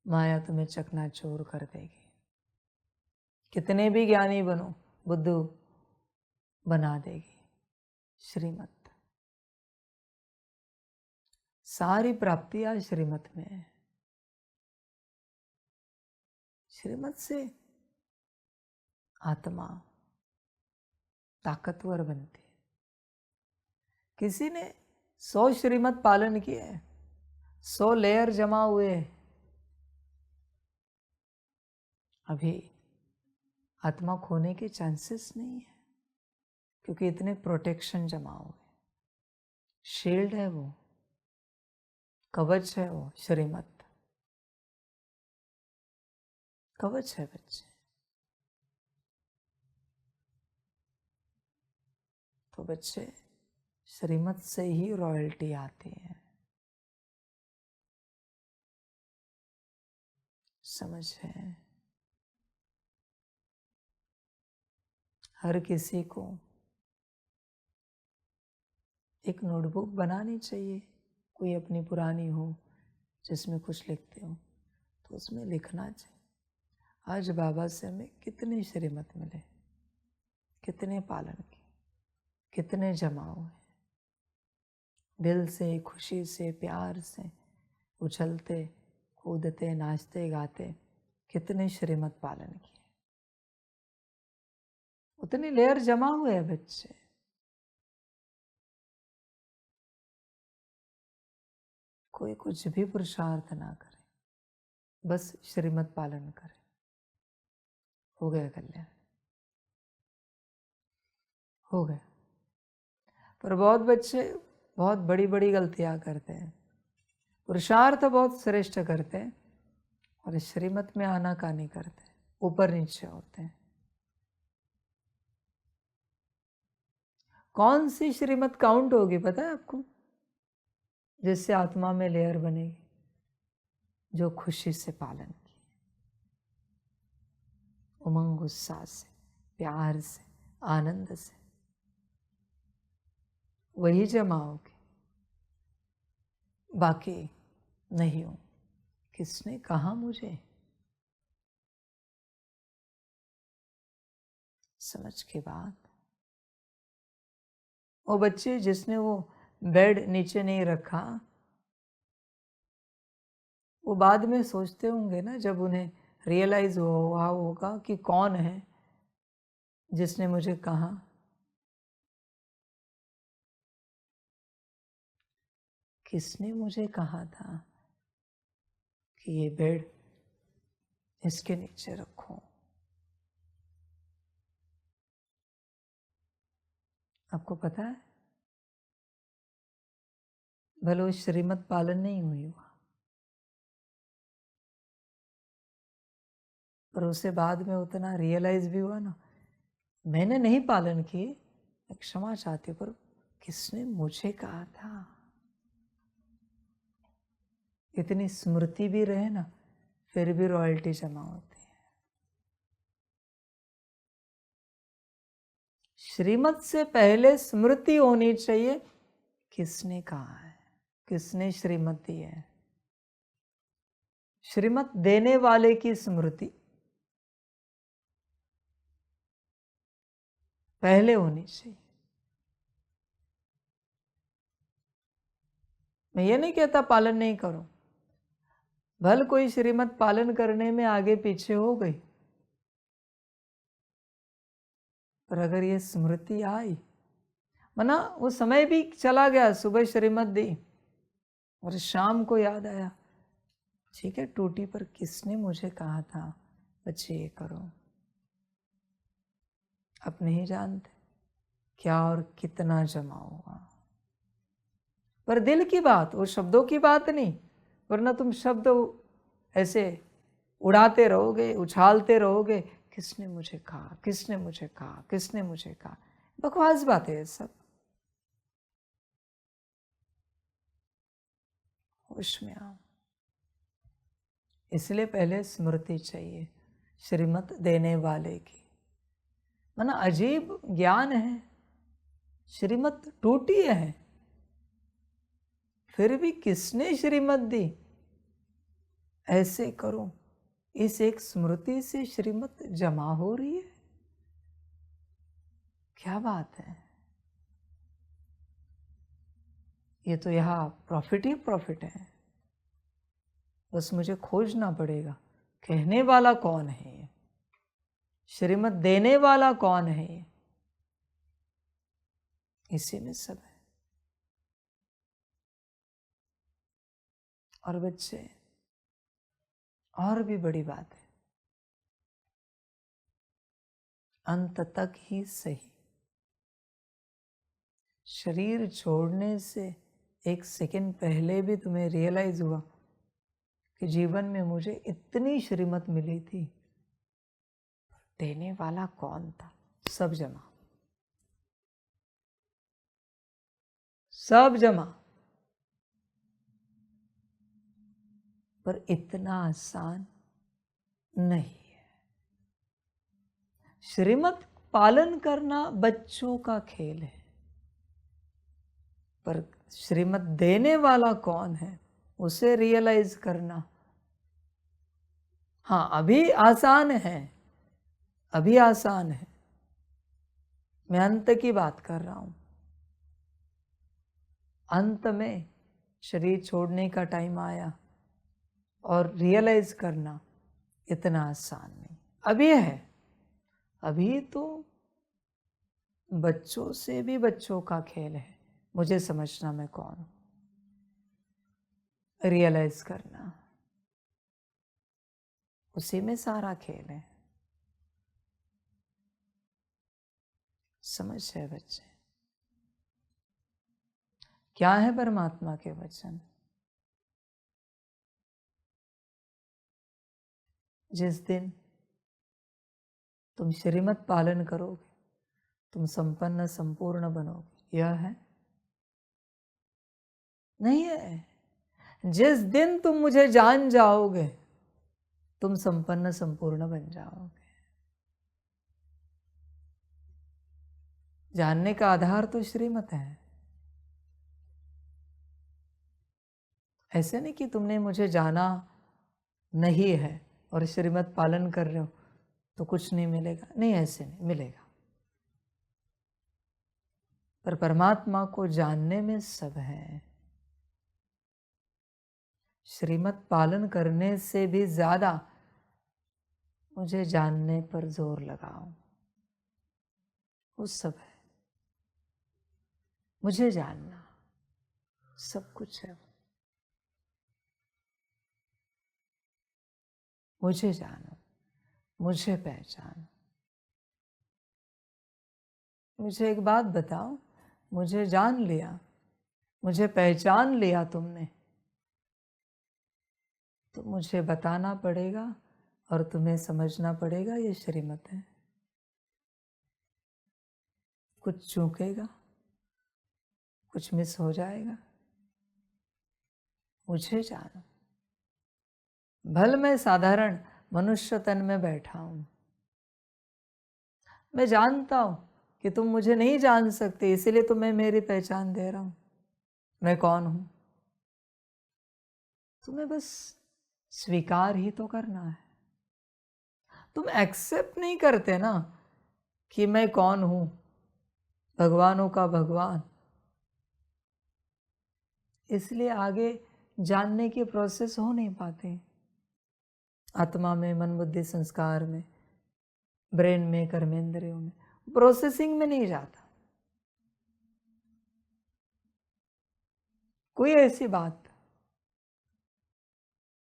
[SPEAKER 1] माया तुम्हें चकनाचूर कर देगी। कितने भी ज्ञानी बनो, बुद्धू बना देगी श्रीमत। सारी प्राप्तियां श्रीमत में है। श्रीमत से आत्मा ताकतवर बनती है। किसी ने 100 श्रीमत पालन किए, 100 लेयर जमा हुए, अभी आत्मा खोने के चांसेस नहीं है, क्योंकि इतने प्रोटेक्शन जमा हुए। शील्ड है वो, कवच है वो, श्रीमत कवच है बच्चे। तो बच्चे, श्रीमत से ही रॉयल्टी आती है। समझ है? हर किसी को एक नोटबुक बनानी चाहिए, कोई अपनी पुरानी हो जिसमें कुछ लिखते हो, तो उसमें लिखना चाहिए आज बाबा से हमें कितने श्रीमत मिले, कितने पालन किए, कितने जमा हुए, दिल से खुशी से प्यार से उछलते कूदते नाचते गाते कितने श्रीमत पालन किए। उतनी लेयर जमा हुए हैं बच्चे। कोई कुछ भी पुरुषार्थ ना करे, बस श्रीमत पालन करे, हो गया कल्याण, हो गया। पर बहुत बच्चे बहुत बड़ी बड़ी गलतियां करते हैं, पुरुषार्थ बहुत श्रेष्ठ करते हैं और श्रीमत में आनाकानी करते हैं, ऊपर नीचे होते हैं। कौन सी श्रीमत काउंट होगी पता है आपको, जिससे आत्मा में लेयर बनेगी? जो खुशी से पालन की, उमंग उत्साह से प्यार से आनंद से, वही जमा होगी। बाकी नहीं हो। किसने कहा मुझे? समझ के बाद वो बच्चे जिसने वो बेड नीचे नहीं रखा, वो बाद में सोचते होंगे ना, जब उन्हें रियलाइज हुआ होगा कि कौन है जिसने मुझे कहा किसने मुझे कहा था कि ये बेड इसके नीचे रखो। आपको पता है, भले वो श्रीमत पालन नहीं हुई हुआ, पर उससे बाद में उतना रियलाइज भी हुआ ना, मैंने नहीं पालन किए, क्षमा चाहती हूँ, पर किसने मुझे कहा था। इतनी स्मृति भी रहे ना, फिर भी रॉयल्टी जमा होती है। श्रीमत से पहले स्मृति होनी चाहिए, किसने कहा है, किसने श्रीमत दी है। श्रीमत देने वाले की स्मृति पहले होनी चाहिए। मैं ये नहीं कहता पालन नहीं करो, भल कोई श्रीमत पालन करने में आगे पीछे हो गई, पर अगर ये स्मृति आई, मना वो समय भी चला गया, सुबह श्रीमत दी और शाम को याद आया, ठीक है टूटी, पर किसने मुझे कहा था बच्चे ये करो। आप नहीं जानते क्या और कितना जमा हुआ, पर दिल की बात, वो शब्दों की बात नहीं, वरना तुम शब्द ऐसे उड़ाते रहोगे, उछालते रहोगे, किसने मुझे कहा, किसने मुझे कहा, किसने मुझे कहा। बकवास बात है सब। होश में आओ। इसलिए पहले स्मृति चाहिए श्रीमत देने वाले की। माना अजीब ज्ञान है, श्रीमत टूटी है, फिर भी किसने श्रीमत दी, ऐसे करो, इस एक स्मृति से श्रीमत जमा हो रही है। क्या बात है, ये तो यहाँ प्रॉफिट ही प्रॉफिट है। बस मुझे खोजना पड़ेगा, कहने वाला कौन है ये, श्रीमत देने वाला कौन है ये, इसी में सब है। और बच्चे, और भी बड़ी बात है, अंत तक ही सही, शरीर छोड़ने से एक सेकंड पहले भी तुम्हें रियलाइज हुआ कि जीवन में मुझे इतनी श्रीमत मिली थी, देने वाला कौन था, सब जमा, सब जमा, पर इतना आसान नहीं है। श्रीमत पालन करना बच्चों का खेल है, पर श्रीमत देने वाला कौन है उसे रियलाइज करना, हाँ अभी आसान है, अभी आसान है। मैं अंत की बात कर रहा हूं, अंत में शरीर छोड़ने का टाइम आया और रियलाइज करना इतना आसान नहीं, अभी है। अभी तो बच्चों से भी बच्चों का खेल है, मुझे समझना मैं कौन हूं, रियलाइज करना, उसी में सारा खेल है। समझ है बच्चे, क्या है परमात्मा के वचन, जिस दिन तुम श्रीमत पालन करोगे तुम संपन्न संपूर्ण बनोगे, यह है नहीं है। जिस दिन तुम मुझे जान जाओगे तुम संपन्न संपूर्ण बन जाओगे। जानने का आधार तो श्रीमत है। ऐसे नहीं कि तुमने मुझे जाना नहीं है और श्रीमत पालन कर रहे हो तो कुछ नहीं मिलेगा, नहीं ऐसे नहीं मिलेगा। पर परमात्मा को जानने में सब है। श्रीमत पालन करने से भी ज्यादा मुझे जानने पर जोर लगाओ। वो सब है, मुझे जानना सब कुछ है। मुझे जानो, मुझे पहचानो। मुझे एक बात बताओ, मुझे जान लिया, मुझे पहचान लिया तुमने, तो मुझे बताना पड़ेगा और तुम्हें समझना पड़ेगा ये श्रीमत है। कुछ चूकेगा, कुछ मिस हो जाएगा। मुझे जानो। भल मैं साधारण मनुष्य तन में बैठा हूं, मैं जानता हूं कि तुम मुझे नहीं जान सकते, इसीलिए तो मैं मेरी पहचान दे रहा हूं। मैं कौन हूं? तुम्हें बस स्वीकार ही तो करना है। तुम एक्सेप्ट नहीं करते ना कि मैं कौन हूं, भगवानों का भगवान। इसलिए आगे जानने की प्रोसेस हो नहीं पाते। आत्मा में, मन बुद्धि संस्कार में, ब्रेन में, कर्मेंद्रियों में, प्रोसेसिंग में नहीं जाता। कोई ऐसी बात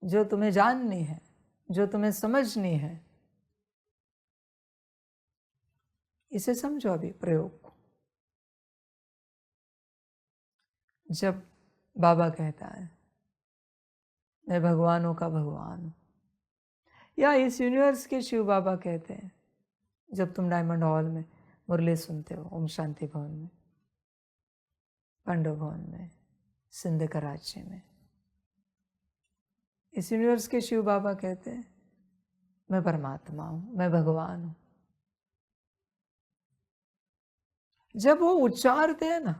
[SPEAKER 1] जो तुम्हें जाननी है, जो तुम्हें समझनी है, इसे समझो अभी प्रयोग को। जब बाबा कहता है मैं भगवानों का भगवान हूँ, या इस यूनिवर्स के शिव बाबा कहते हैं, जब तुम डायमंड हॉल में मुरली सुनते हो, ओम शांति भवन में, पांडव भवन में, सिंध कराची में, इस यूनिवर्स के शिव बाबा कहते हैं मैं परमात्मा हूँ, मैं भगवान हूँ। जब वो उच्चारते हैं ना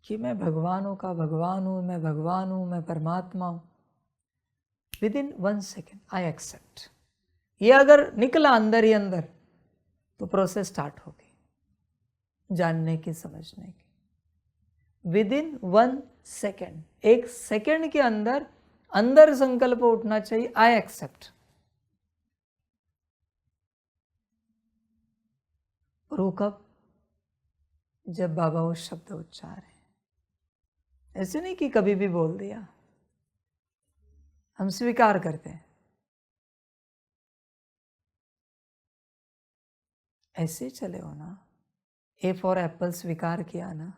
[SPEAKER 1] कि मैं भगवानों का भगवान हूँ, मैं भगवान हूँ, मैं परमात्मा हूँ, विदिन 1 सेकेंड आई एक्सेप्ट। ये अगर निकला अंदर ही अंदर तो प्रोसेस स्टार्ट होगी जानने की, समझने की। विदिन 1 सेकेंड, 1 सेकेंड के अंदर अंदर संकल्प उठना चाहिए, आई एक्सेप्ट। और कब? जब बाबा वो शब्द उच्चारे। ऐसे नहीं कि कभी भी बोल दिया, हम स्वीकार करते हैं। ऐसे ही चले हो ना। ए फॉर एप्पल स्वीकार किया ना,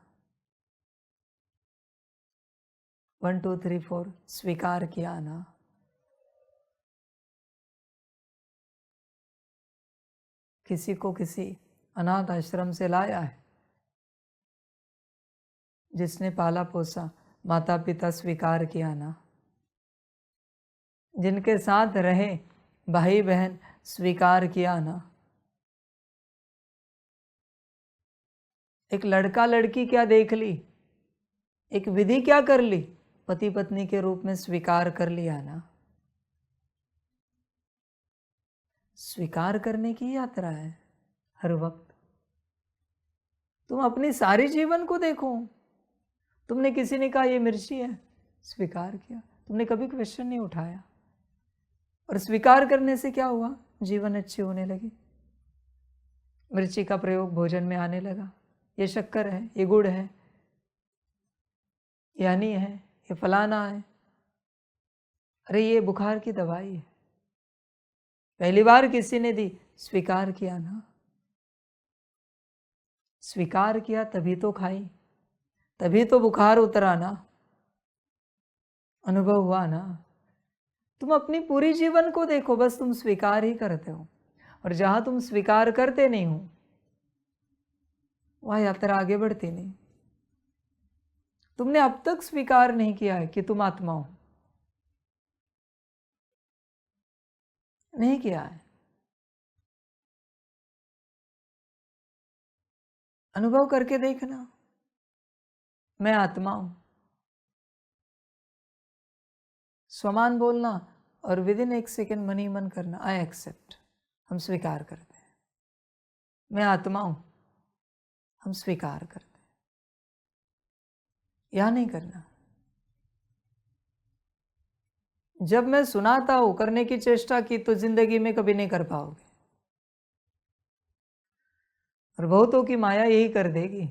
[SPEAKER 1] 1 2 3 4 स्वीकार किया ना। किसी को किसी अनाथ आश्रम से लाया है, जिसने पाला पोसा, माता पिता स्वीकार किया ना। जिनके साथ रहे भाई बहन स्वीकार किया ना। एक लड़का लड़की क्या देख ली, एक विधि क्या कर ली, पति पत्नी के रूप में स्वीकार कर लिया ना। स्वीकार करने की यात्रा है हर वक्त। तुम अपनी सारी जीवन को देखो। तुमने किसी ने कहा ये मिर्ची है, स्वीकार किया, तुमने कभी क्वेश्चन नहीं उठाया। और स्वीकार करने से क्या हुआ? जीवन अच्छी होने लगी। मिर्ची का प्रयोग भोजन में आने लगा। ये शक्कर है, ये गुड़ है, ये हनी है, ये फलाना है, अरे ये बुखार की दवाई है। पहली बार किसी ने दी, स्वीकार किया ना। स्वीकार किया तभी तो खाई, तभी तो बुखार उतरा ना, अनुभव हुआ ना। तुम अपनी पूरी जीवन को देखो, बस तुम स्वीकार ही करते हो। और जहां तुम स्वीकार करते नहीं हो वहां यात्रा आगे बढ़ती नहीं। तुमने अब तक स्वीकार नहीं किया है कि तुम आत्मा हो, नहीं किया है। अनुभव करके देखना, मैं आत्मा हूं। स्वमान बोलना और विदिन 1 सेकेंड मन ही मन करना, आई एक्सेप्ट। हम स्वीकार करते हैं, मैं आत्मा हूं, हम स्वीकार करते हैं। यह नहीं करना, जब मैं सुनाता हूं, करने की चेष्टा की, तो जिंदगी में कभी नहीं कर पाओगे। और बहुतों की माया यही कर देगी।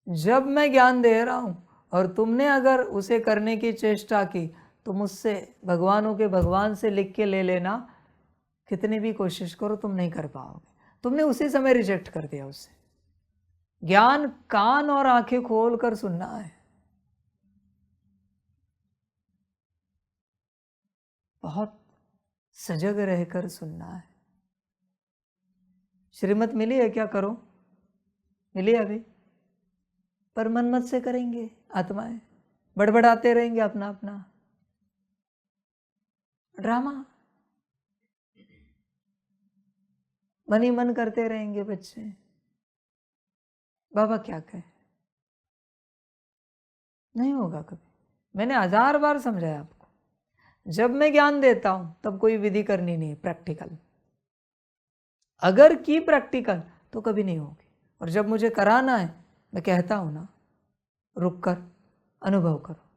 [SPEAKER 1] जब मैं ज्ञान दे रहा हूं और तुमने अगर उसे करने की चेष्टा की, तो मुझसे, भगवानों के भगवान से लिख के ले लेना, कितनी भी कोशिश करो तुम नहीं कर पाओगे। तुमने उसी समय रिजेक्ट कर दिया उसे। ज्ञान कान और आंखें खोल कर सुनना है, बहुत सजग रहकर सुनना है। श्रीमत मिली है क्या? करो, मिली अभी, पर मन मत से करेंगे आत्माएं, बड़बड़ाते रहेंगे अपना अपना ड्रामा, मन ही मन करते रहेंगे बच्चे। बाबा क्या कहे, नहीं होगा कभी। मैंने 1000 बार समझाया आपको, जब मैं ज्ञान देता हूं तब कोई विधि करनी नहीं है, प्रैक्टिकल। अगर की प्रैक्टिकल तो कभी नहीं होगी। और जब मुझे कराना है, मैं कहता हूं ना, रुक कर अनुभव करो।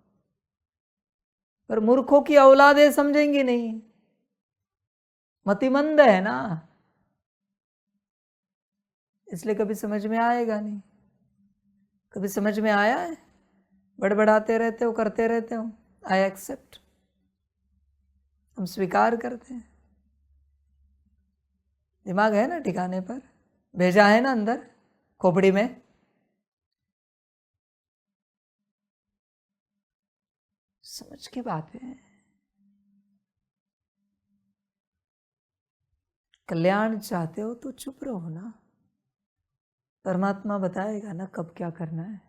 [SPEAKER 1] पर मूर्खों की औलादें समझेंगी नहीं, मतिमंद है ना, इसलिए कभी समझ में आएगा नहीं। कभी समझ में आया है? बड़बड़ाते रहते हो, करते रहते हो। आई एक्सेप्ट, हम स्वीकार करते हैं। दिमाग है ना ठिकाने पर, भेजा है ना अंदर खोपड़ी में। समझ की बात है। कल्याण चाहते हो तो चुप रहो ना, परमात्मा बताएगा ना कब क्या करना है,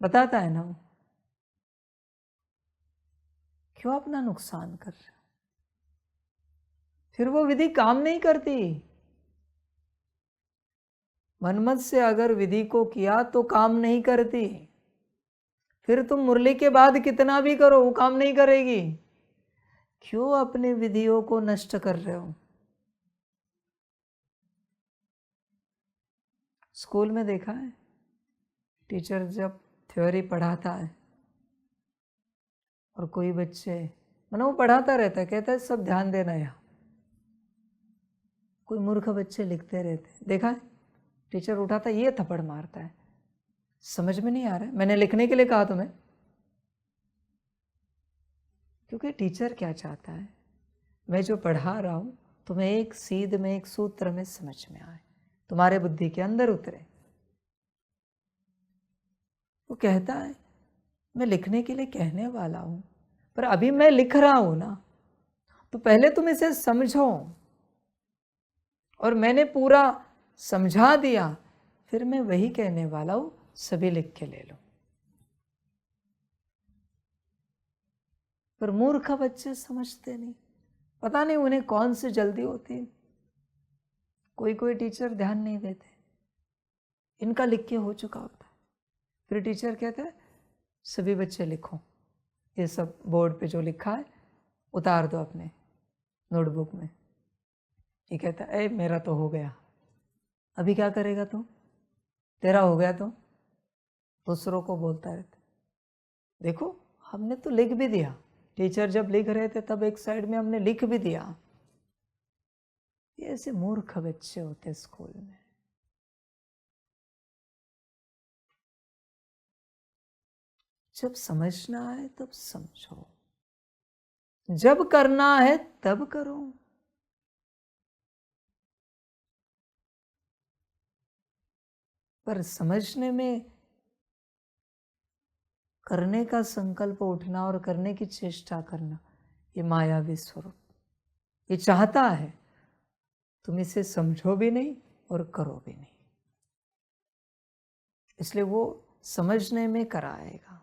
[SPEAKER 1] बताता है ना वो। क्यों अपना नुकसान कर रहे हो? फिर वो विधि काम नहीं करती। मनमत से अगर विधि को किया तो काम नहीं करती। फिर तुम मुरली के बाद कितना भी करो, वो काम नहीं करेगी। क्यों अपने विधियों को नष्ट कर रहे हो? स्कूल में देखा है, टीचर जब थ्योरी पढ़ाता है और कोई बच्चे, मतलब वो पढ़ाता रहता है, कहता है सब ध्यान देना यहाँ, कोई मूर्ख बच्चे लिखते रहते, देखा है? टीचर उठाता है, ये थप्पड़ मारता है। समझ में नहीं आ रहा है, मैंने लिखने के लिए कहा तुम्हें। क्योंकि टीचर क्या चाहता है, मैं जो पढ़ा रहा हूं तुम्हें एक सीध में, एक सूत्र में समझ में आए, तुम्हारे बुद्धि के अंदर उतरे। वो कहता है मैं लिखने के लिए कहने वाला हूं, पर अभी मैं लिख रहा हूं ना, तो पहले तुम इसे समझो। और मैंने पूरा समझा दिया, फिर मैं वही कहने वाला हूं, सभी लिख के ले लो। पर मूर्ख बच्चे समझते नहीं, पता नहीं उन्हें कौन सी जल्दी होती है। कोई कोई टीचर ध्यान नहीं देते, इनका लिख के हो चुका होता है। फिर टीचर कहता है सभी बच्चे लिखो, ये सब बोर्ड पे जो लिखा है उतार दो अपने नोटबुक में। ये कहता है मेरा तो हो गया। अभी क्या करेगा तू? तेरा हो गया तो दूसरों को बोलता रहता, देखो हमने तो लिख भी दिया। टीचर जब लिख रहे थे तब एक साइड में हमने लिख भी दिया। ये ऐसे मूर्ख बच्चे होते स्कूल में। जब समझना है तब समझो, जब करना है तब करो। पर समझने में करने का संकल्प उठना और करने की चेष्टा करना, ये मायावी स्वरूप, ये चाहता है तुम इसे समझो भी नहीं और करो भी नहीं। इसलिए वो समझने में कराएगा।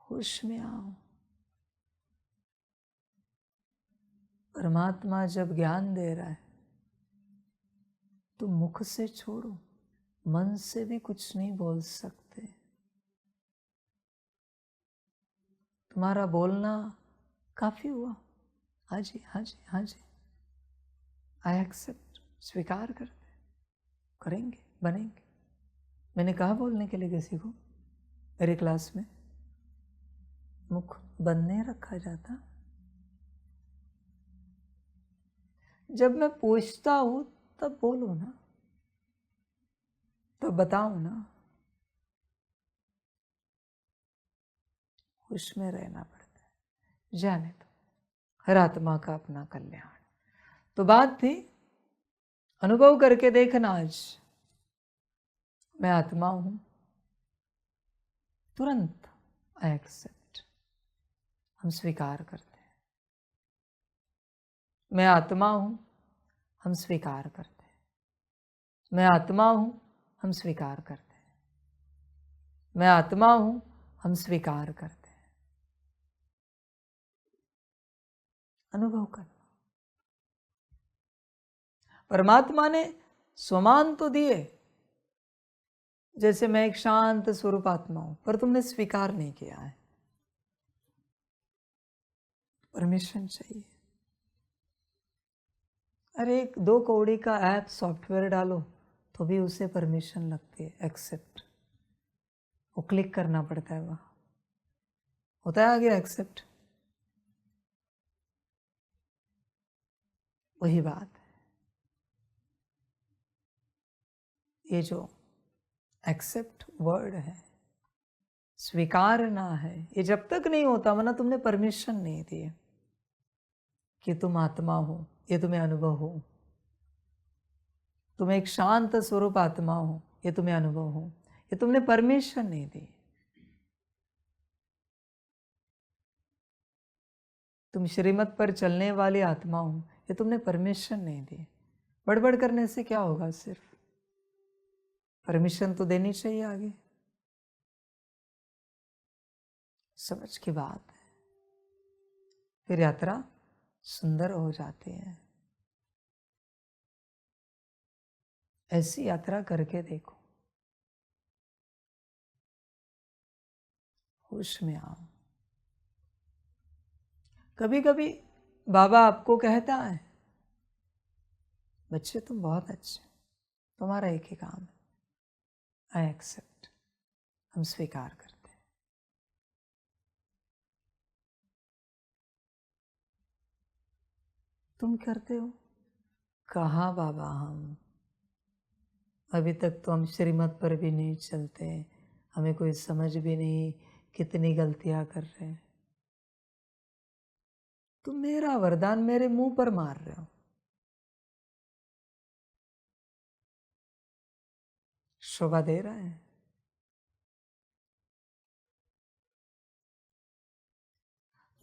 [SPEAKER 1] होश में आओ। परमात्मा जब ज्ञान दे रहा है तो मुख से छोड़ो, मन से भी कुछ नहीं बोल सकते। तुम्हारा बोलना काफी हुआ, हाँ जी हाँ जी हाँ जी, आई एक्सेप्ट, स्वीकार करते, करेंगे, बनेंगे। मैंने कहा बोलने के लिए किसी को, मेरी क्लास में मुख बंद नहीं रखा जाता। जब मैं पूछता हूं तब बोलो ना, तब बताओ ना। होश में रहना पड़ता है। जाने दो, हर आत्मा का अपना कल्याण। तो बात थी, अनुभव करके देखना आज, मैं आत्मा हूं, तुरंत आई एक्सेप्ट, हम स्वीकार करते हैं। मैं आत्मा हूं, हम स्वीकार करते हैं। मैं आत्मा हूं, हम स्वीकार करते हैं। मैं आत्मा हूं, हम स्वीकार करते हैं। अनुभव करना। परमात्मा ने स्वमान तो दिए, जैसे मैं एक शांत स्वरूप आत्मा हूं, पर तुमने स्वीकार नहीं किया है। परमिशन चाहिए। अरे 2 कौड़ी का ऐप सॉफ्टवेयर डालो तो भी उसे परमिशन लगती है, एक्सेप्ट। वो क्लिक करना पड़ता है, वहां होता है आगे एक्सेप्ट। वही बात है। ये जो एक्सेप्ट वर्ड है, स्वीकारना है, ये जब तक नहीं होता, वरना तुमने परमिशन नहीं दी कि तुम आत्मा हो, ये तुम्हें अनुभव हो। तुम एक शांत स्वरूप आत्मा हो, ये तुम्हें अनुभव हो, ये तुमने परमिशन नहीं दी। तुम श्रीमत पर चलने वाली आत्मा हो, ये तुमने परमिशन नहीं दी। बड़बड़ करने से क्या होगा? सिर्फ परमिशन तो देनी चाहिए आगे। समझ की बात है। फिर यात्रा सुंदर हो जाती है। ऐसी यात्रा करके देखो, होश में आओ। कभी कभी बाबा आपको कहता है, बच्चे तुम बहुत अच्छे, तुम्हारा एक ही काम है, आई एक्सेप्ट, हम स्वीकार करते हैं। तुम करते हो? कहाँ बाबा, हम अभी तक तो हम श्रीमत पर भी नहीं चलते, हमें कोई समझ भी नहीं कितनी गलतियां कर रहे हैं। तुम मेरा वरदान मेरे मुंह पर मार रहे हो। शोभा दे रहा है?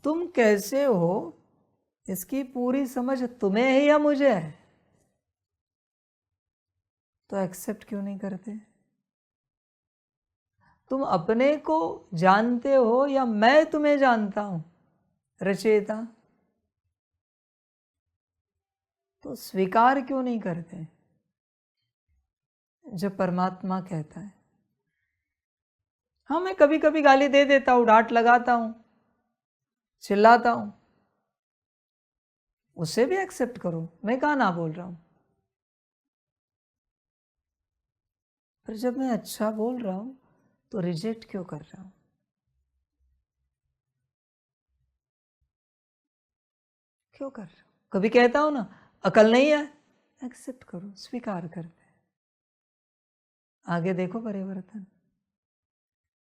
[SPEAKER 1] तुम कैसे हो इसकी पूरी समझ तुम्हें है या मुझे है? तो एक्सेप्ट क्यों नहीं करते? तुम अपने को जानते हो या मैं तुम्हें जानता हूं, रचयिता? तो स्वीकार क्यों नहीं करते जब परमात्मा कहता है? हाँ, मैं कभी कभी गाली दे देता हूं, डांट लगाता हूं, चिल्लाता हूं, उसे भी एक्सेप्ट करो, मैं कहाँ ना बोल रहा हूं। पर जब मैं अच्छा बोल रहा हूं तो रिजेक्ट क्यों कर रहा हूं? क्यों कर रहा हूं? कभी कहता हूं ना, अकल नहीं है, एक्सेप्ट करो, स्वीकार करते हैं। आगे देखो परिवर्तन।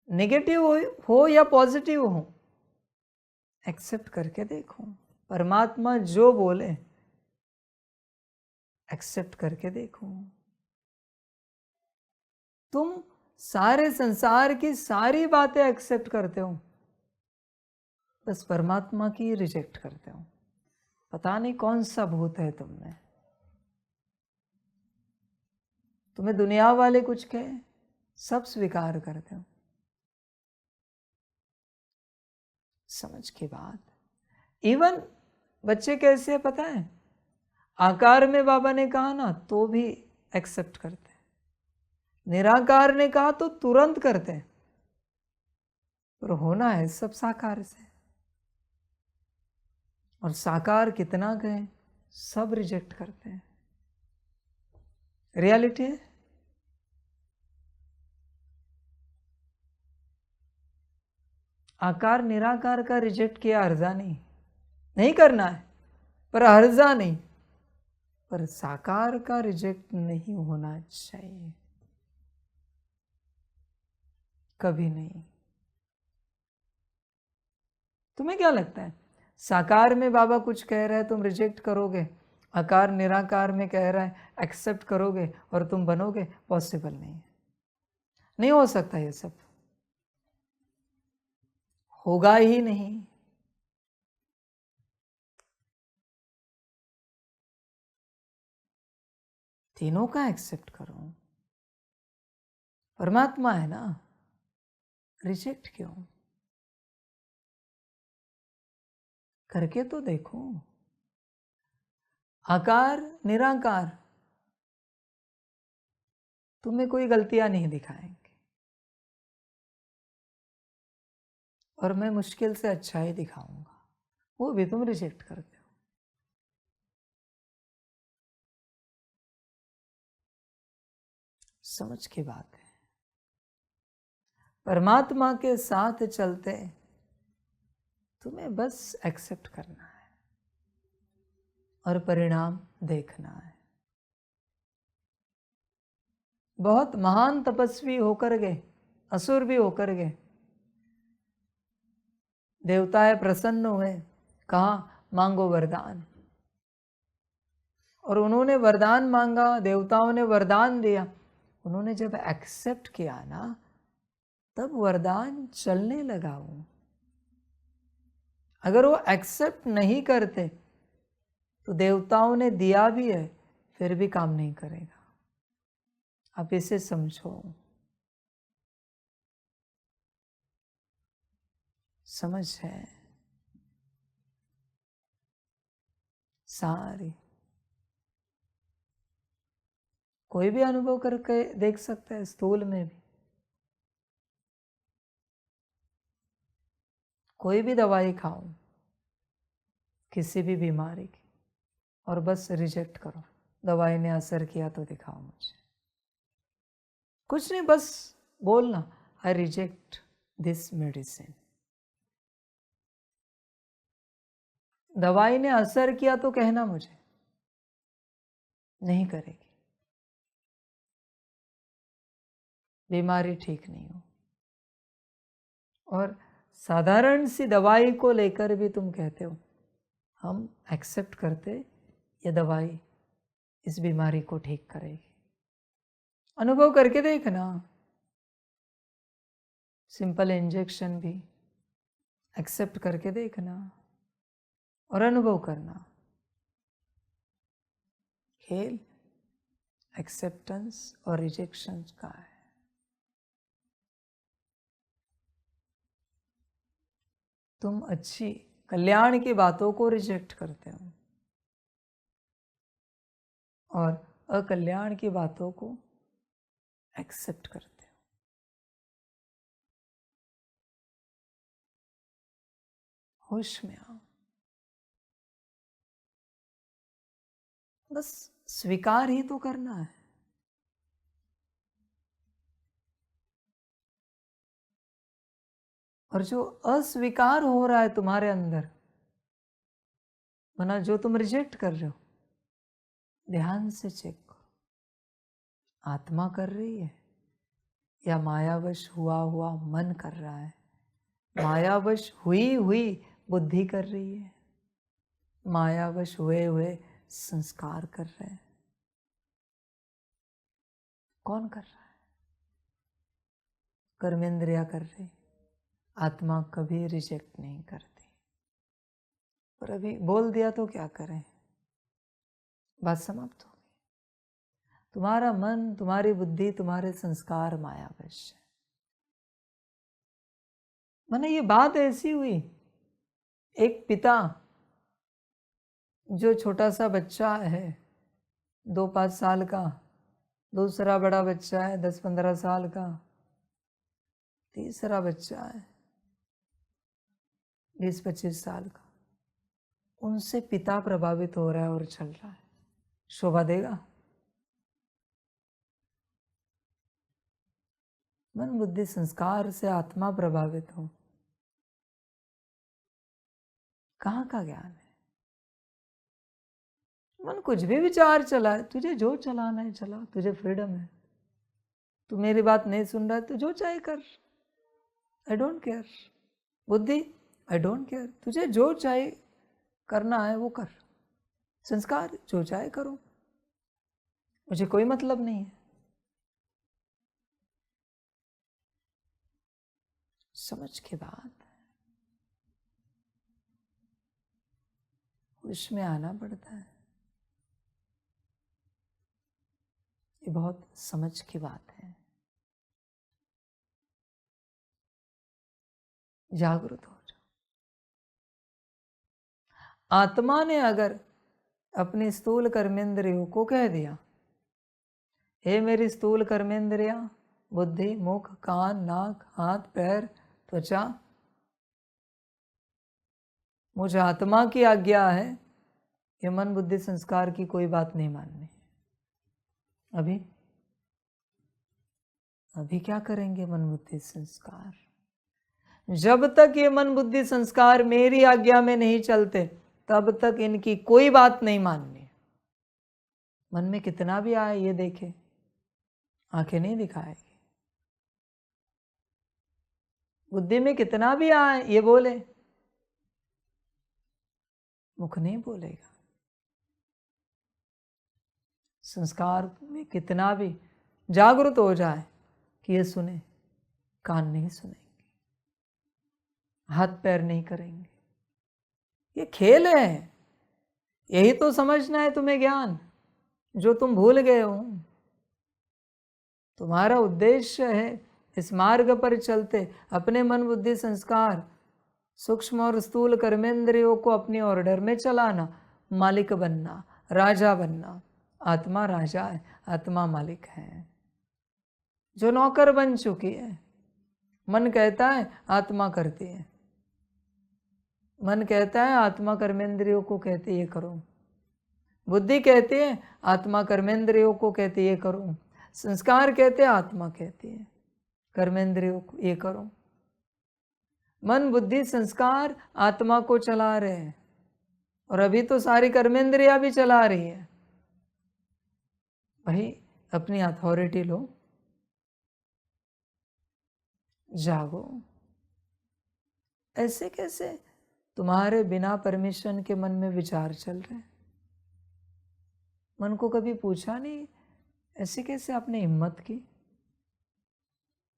[SPEAKER 1] नेगेटिव हो या पॉजिटिव हो, एक्सेप्ट करके देखो। परमात्मा जो बोले एक्सेप्ट करके देखो। तुम सारे संसार की सारी बातें एक्सेप्ट करते हो, बस परमात्मा की रिजेक्ट करते हो। पता नहीं कौन सा भूत है तुम में। तुम्हें दुनिया वाले कुछ कहे, सब स्वीकार करते हो। समझ की बात। इवन बच्चे कैसे पता है, आकार में बाबा ने कहा ना तो भी एक्सेप्ट करते हैं, निराकार ने कहा तो तुरंत करते हैं, पर होना है सब साकार से। और साकार कितना कहें, सब रिजेक्ट करते हैं। रियलिटी है। आकार निराकार का रिजेक्ट किया हर्जा नहीं करना है, पर हर्जा नहीं, पर साकार का रिजेक्ट नहीं होना चाहिए, कभी नहीं। तुम्हें क्या लगता है, साकार में बाबा कुछ कह रहा है तुम रिजेक्ट करोगे, आकार निराकार में कह रहा है एक्सेप्ट करोगे और तुम बनोगे? पॉसिबल नहीं है, नहीं हो सकता, ये सब होगा ही नहीं। तीनों का एक्सेप्ट करो, परमात्मा है ना, रिजेक्ट क्यों? करके तो देखो। आकार निराकार तुम्हें कोई गलतियां नहीं दिखाएंगे, और मैं मुश्किल से अच्छा ही दिखाऊंगा, वो भी तुम रिजेक्ट करते हो। समझ की बात है। परमात्मा के साथ चलते तुम्हें बस एक्सेप्ट करना है और परिणाम देखना है। बहुत महान तपस्वी होकर गए, असुर भी होकर गए, देवताएं प्रसन्न हुए, कहा मांगो वरदान, और उन्होंने वरदान मांगा, देवताओं ने वरदान दिया। उन्होंने जब एक्सेप्ट किया ना, तब वरदान चलने लगा। वो अगर वो एक्सेप्ट नहीं करते तो देवताओं ने दिया भी है फिर भी काम नहीं करेगा। आप इसे समझो, समझ है सारी। कोई भी अनुभव करके देख सकता है, स्थूल में भी। कोई भी दवाई खाओ किसी भी बीमारी की, और बस रिजेक्ट करो, दवाई ने असर किया तो दिखाओ मुझे। कुछ नहीं, बस बोलना आई रिजेक्ट दिस मेडिसिन। दवाई ने असर किया तो कहना मुझे, नहीं करेगी, बीमारी ठीक नहीं हो। और साधारण सी दवाई को लेकर भी तुम कहते हो हम एक्सेप्ट करते, ये दवाई इस बीमारी को ठीक करेगी। अनुभव करके देखना, सिंपल इंजेक्शन भी एक्सेप्ट करके देखना और अनुभव करना। खेल एक्सेप्टेंस और रिजेक्शन का है। तुम अच्छी कल्याण की बातों को रिजेक्ट करते हो और अकल्याण की बातों को एक्सेप्ट करते हो। होश में आओ, बस स्वीकार ही तो करना है। और जो अस्वीकार हो रहा है तुम्हारे अंदर, वरना जो तुम रिजेक्ट कर रहे हो, ध्यान से चेक करो, आत्मा कर रही है या मायावश हुआ हुआ मन कर रहा है? मायावश हुई हुई बुद्धि कर रही है, मायावश हुए हुए संस्कार कर रहे हैं? कौन कर रहा है? कर्मेंद्रिया कर रही। आत्मा कभी रिजेक्ट नहीं करती। पर अभी बोल दिया तो क्या करें, बात समाप्त हो गई। तुम्हारा मन, तुम्हारी बुद्धि, तुम्हारे संस्कार मायावश है। मैंने ये बात ऐसी हुई, एक पिता जो छोटा सा बच्चा है 2-5 साल का, दूसरा बड़ा बच्चा है 10-15 साल का, तीसरा बच्चा है 20-25 साल का, उनसे पिता प्रभावित हो रहा है और चल रहा है, शोभा देगा? मन बुद्धि संस्कार से आत्मा प्रभावित हो कहाँ का ज्ञान है? मन कुछ भी विचार चलाए, तुझे जो चलाना है चला, तुझे फ्रीडम है। तू मेरी बात नहीं सुन रहा है तो जो चाहे कर, आई डोंट केयर। बुद्धि, आई डोंट केयर, तुझे जो चाहे करना है वो कर। संस्कार, जो चाहे करो, मुझे कोई मतलब नहीं है। समझ के बाद उसमें आना पड़ता है। ये बहुत समझ की बात है। जागरूक हो जाओ। आत्मा ने अगर अपनी स्थूल कर्मेंद्रियों को कह दिया, हे मेरी स्थूल कर्मेंद्रिया, बुद्धि, मुख, कान, नाक, हाथ, पैर, त्वचा, मुझे आत्मा की आज्ञा है ये मन बुद्धि संस्कार की कोई बात नहीं माननी। अभी क्या करेंगे मन बुद्धि संस्कार? जब तक ये मन बुद्धि संस्कार मेरी आज्ञा में नहीं चलते तब तक इनकी कोई बात नहीं माननी। मन में कितना भी आए ये देखे, आंखें नहीं दिखाएगी। बुद्धि में कितना भी आए ये बोले, मुख नहीं बोलेगा। संस्कार में कितना भी जागरूक हो जाए कि ये सुने, कान नहीं सुनेंगे, हाथ पैर नहीं करेंगे। ये खेल है, यही तो समझना है तुम्हें ज्ञान, जो तुम भूल गए हो। तुम्हारा उद्देश्य है इस मार्ग पर चलते अपने मन बुद्धि संस्कार सूक्ष्म और स्थूल कर्मेंद्रियों को अपनी ऑर्डर में चलाना, मालिक बनना, राजा बनना। आत्मा राजा है, आत्मा मालिक है। जो नौकर बन चुकी है, मन कहता है आत्मा करती है, मन कहता है आत्मा कर्मेंद्रियों को कहती है करो, बुद्धि कहती है आत्मा कर्मेंद्रियों को कहती है करो, संस्कार कहते हैं आत्मा कहती है कर्मेंद्रियों को ये करो। मन बुद्धि संस्कार आत्मा को चला रहे हैं और अभी तो सारी कर्मेंद्रिया भी चला रही है। भाई अपनी अथॉरिटी लो, जागो। ऐसे कैसे तुम्हारे बिना परमिशन के मन में विचार चल रहे? मन को कभी पूछा नहीं ऐसे कैसे आपने हिम्मत की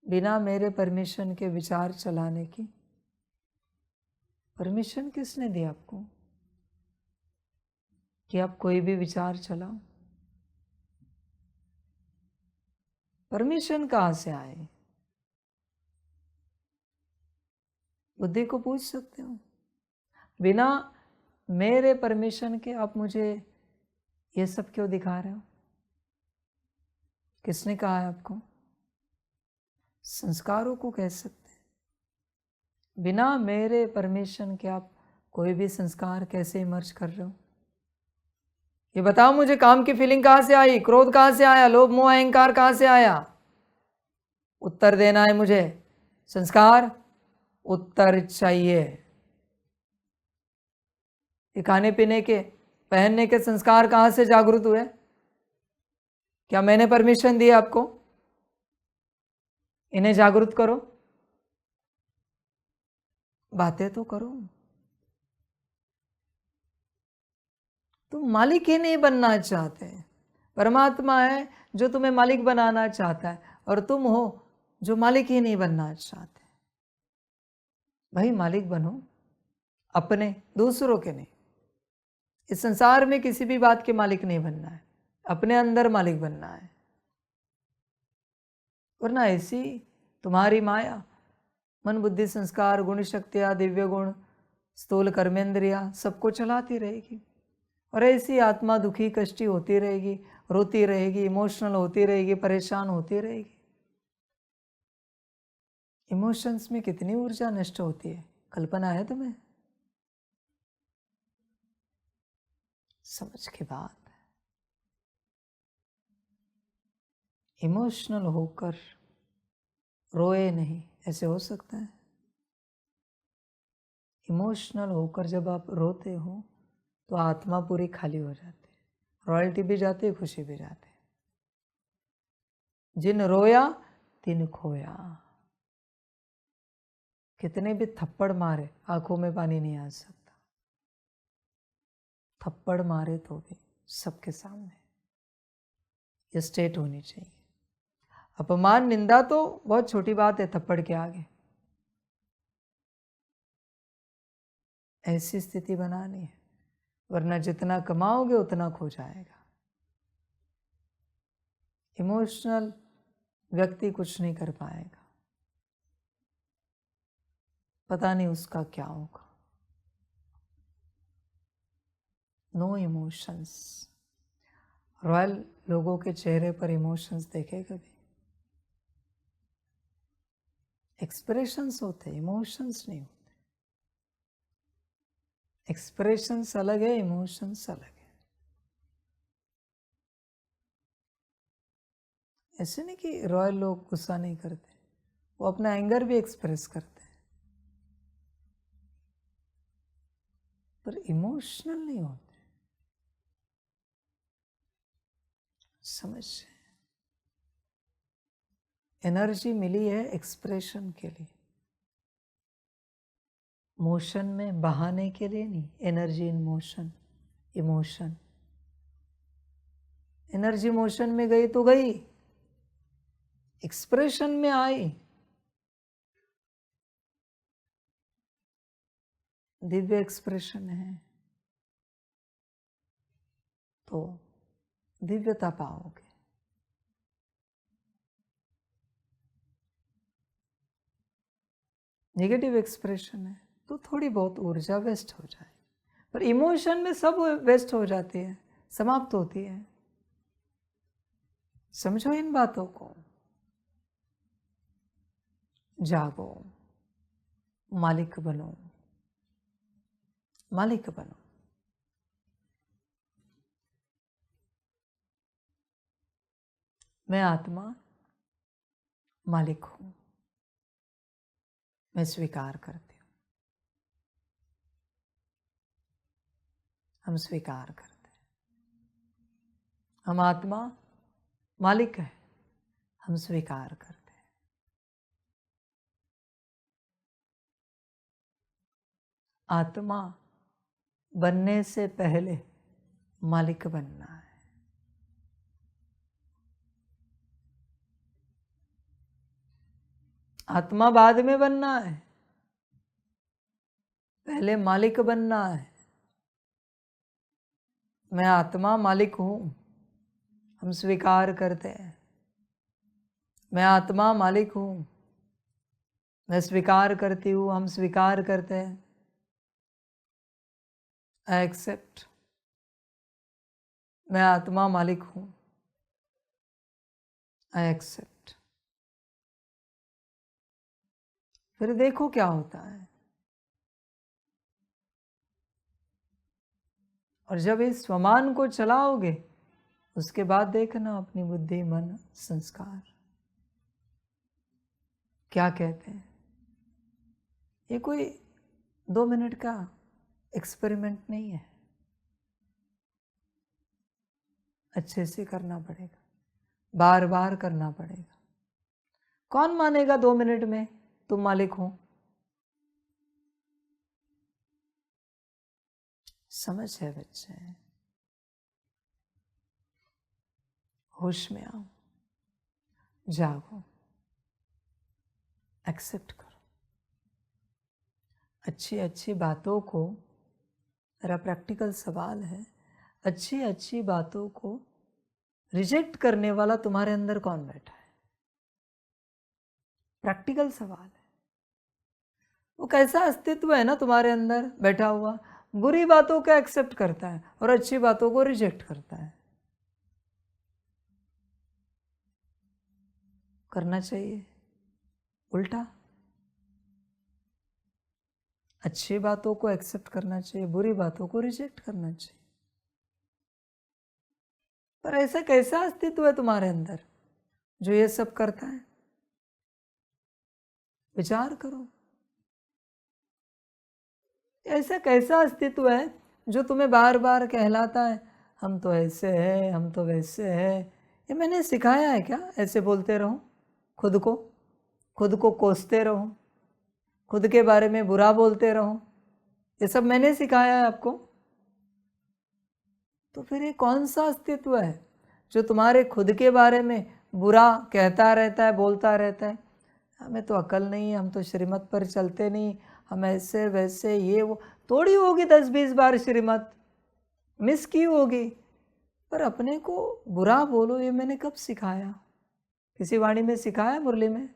[SPEAKER 1] बिना मेरे परमिशन के विचार चलाने की? परमिशन किसने दी आपको कि आप कोई भी विचार चलाओ? परमिशन कहाँ से आए? बुद्धि को पूछ सकते हो, बिना मेरे परमिशन के आप मुझे ये सब क्यों दिखा रहे हो? किसने कहा है आपको? संस्कारों को कह सकते हैं। बिना मेरे परमिशन के आप कोई भी संस्कार कैसे इमर्ज कर रहे हो? ये बताओ मुझे, काम की फीलिंग कहाँ से आई, क्रोध कहाँ से आया, लोभ मोह अहंकार कहाँ से आया? उत्तर देना है मुझे। संस्कार उत्तर चाहिए। ये खाने पीने के पहनने के संस्कार कहाँ से जागृत हुए? क्या मैंने परमिशन दी आपको? इन्हें जागृत करो, बातें तो करो। तुम मालिक ही नहीं बनना चाहते। परमात्मा है जो तुम्हें मालिक बनाना चाहता है और तुम हो जो मालिक ही नहीं बनना चाहते। भाई मालिक बनो अपने, दूसरों के नहीं। इस संसार में किसी भी बात के मालिक नहीं बनना है, अपने अंदर मालिक बनना है। वरना ऐसी तुम्हारी माया मन बुद्धि संस्कार गुण शक्तियाँ दिव्य गुण स्थूल कर्मेंद्रिया सबको चलाती रहेगी और ऐसी आत्मा दुखी कष्टी होती रहेगी, रोती रहेगी, इमोशनल होती रहेगी, परेशान होती रहेगी। इमोशंस में कितनी ऊर्जा नष्ट होती है, कल्पना है तुम्हें? समझ के बात। इमोशनल होकर रोए नहीं, ऐसे हो सकता है? इमोशनल होकर जब आप रोते हो तो आत्मा पूरी खाली हो जाती है, रॉयल्टी भी जाती है, खुशी भी जाती है। जिन रोया तिन खोया। कितने भी थप्पड़ मारे आंखों में पानी नहीं आ सकता, थप्पड़ मारे तो भी सबके सामने ये स्टेट होनी चाहिए। अपमान निंदा तो बहुत छोटी बात है थप्पड़ के आगे। ऐसी स्थिति बनानी है, वरना जितना कमाओगे उतना खो जाएगा। इमोशनल व्यक्ति कुछ नहीं कर पाएगा, पता नहीं उसका क्या होगा। No emotions. रॉयल लोगों के चेहरे पर इमोशंस देखे कभी? एक्सप्रेशंस होते, इमोशंस नहीं होते। एक्सप्रेशंस अलग है, इमोशंस अलग है। ऐसे नहीं कि रॉयल लोग गुस्सा नहीं करते, वो अपना एंगर भी एक्सप्रेस करते हैं, पर इमोशनल नहीं होते। समझ, एनर्जी मिली है एक्सप्रेशन के लिए, मोशन में बहाने के लिए नहीं। Energy in motion, emotion. Energy motion में गई तो गई, एक्सप्रेशन में आई। दिव्य एक्सप्रेशन है तो दिव्यता पाओगे। नेगेटिव एक्सप्रेशन है तो थोड़ी बहुत ऊर्जा वेस्ट हो जाए, पर इमोशन में सब वेस्ट हो जाती है, समाप्त होती है। समझो इन बातों को। जागो, मालिक बनो, मालिक बनो। मैं आत्मा मालिक हूं, मैं स्वीकार करती हूं। हम स्वीकार करते हैं, हम आत्मा मालिक है, हम स्वीकार करते हैं। आत्मा बनने से पहले मालिक बनना है। आत्मा बाद में बनना है, पहले मालिक बनना है। मैं आत्मा मालिक हूं, हम स्वीकार करते हैं। मैं आत्मा मालिक हूं, मैं स्वीकार करती हूं, हम स्वीकार करते हैं। आई एक्सेप्ट, मैं आत्मा मालिक हूं, आई एक्सेप्ट। फिर देखो क्या होता है। और जब इस स्वमान को चलाओगे, उसके बाद देखना अपनी बुद्धि, मन, संस्कार क्या कहते हैं। ये कोई 2 मिनट का एक्सपेरिमेंट नहीं है, अच्छे से करना पड़ेगा, बार बार करना पड़ेगा। कौन मानेगा 2 मिनट में तुम मालिक हो? समझ है बच्चे, होश में आओ, जागो, एक्सेप्ट करो। अच्छी अच्छी बातों को, मेरा प्रैक्टिकल सवाल है, अच्छी अच्छी बातों को रिजेक्ट करने वाला तुम्हारे अंदर कौन बैठा है? प्रैक्टिकल सवाल है। वो कैसा अस्तित्व है ना तुम्हारे अंदर बैठा हुआ, बुरी बातों को एक्सेप्ट करता है और अच्छी बातों को रिजेक्ट करता है। करना चाहिए उल्टा, अच्छी बातों को एक्सेप्ट करना चाहिए, बुरी बातों को रिजेक्ट करना चाहिए। पर ऐसा कैसा अस्तित्व है तुम्हारे अंदर जो ये सब करता है? विचार करो। ऐसा कैसा अस्तित्व है जो तुम्हें बार बार कहलाता है हम तो ऐसे हैं, हम तो वैसे हैं? ये मैंने सिखाया है क्या ऐसे बोलते रहो? खुद को कोसते रहो, खुद के बारे में बुरा बोलते रहो, ये सब मैंने सिखाया है आपको? तो फिर ये कौन सा अस्तित्व है जो तुम्हारे खुद के बारे में बुरा कहता रहता है, बोलता रहता है? हमें तो अकल नहीं है, हम तो श्रीमत पर चलते नहीं, हम ऐसे वैसे ये वो। थोड़ी होगी 10-20 बार श्रीमत मिस की होगी, पर अपने को बुरा बोलो ये मैंने कब सिखाया? किसी वाणी में सिखाया, मुरली में?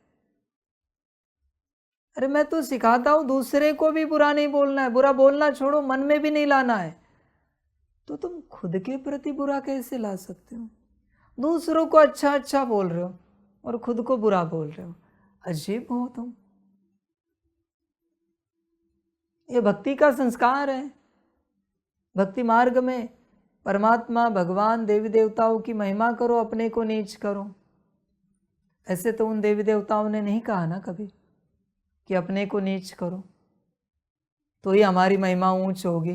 [SPEAKER 1] अरे मैं तो सिखाता हूँ दूसरे को भी बुरा नहीं बोलना है, बुरा बोलना छोड़ो, मन में भी नहीं लाना है। तो तुम खुद के प्रति बुरा कैसे ला सकते हो? दूसरों को अच्छा अच्छा बोल रहे हो और खुद को बुरा बोल रहे हो, अजीब हो तुम। ये भक्ति का संस्कार है। भक्ति मार्ग में परमात्मा, भगवान, देवी देवताओं की महिमा करो, अपने को नीच करो। ऐसे तो उन देवी देवताओं ने नहीं कहा ना कभी कि अपने को नीच करो तो ही हमारी महिमा ऊंच होगी।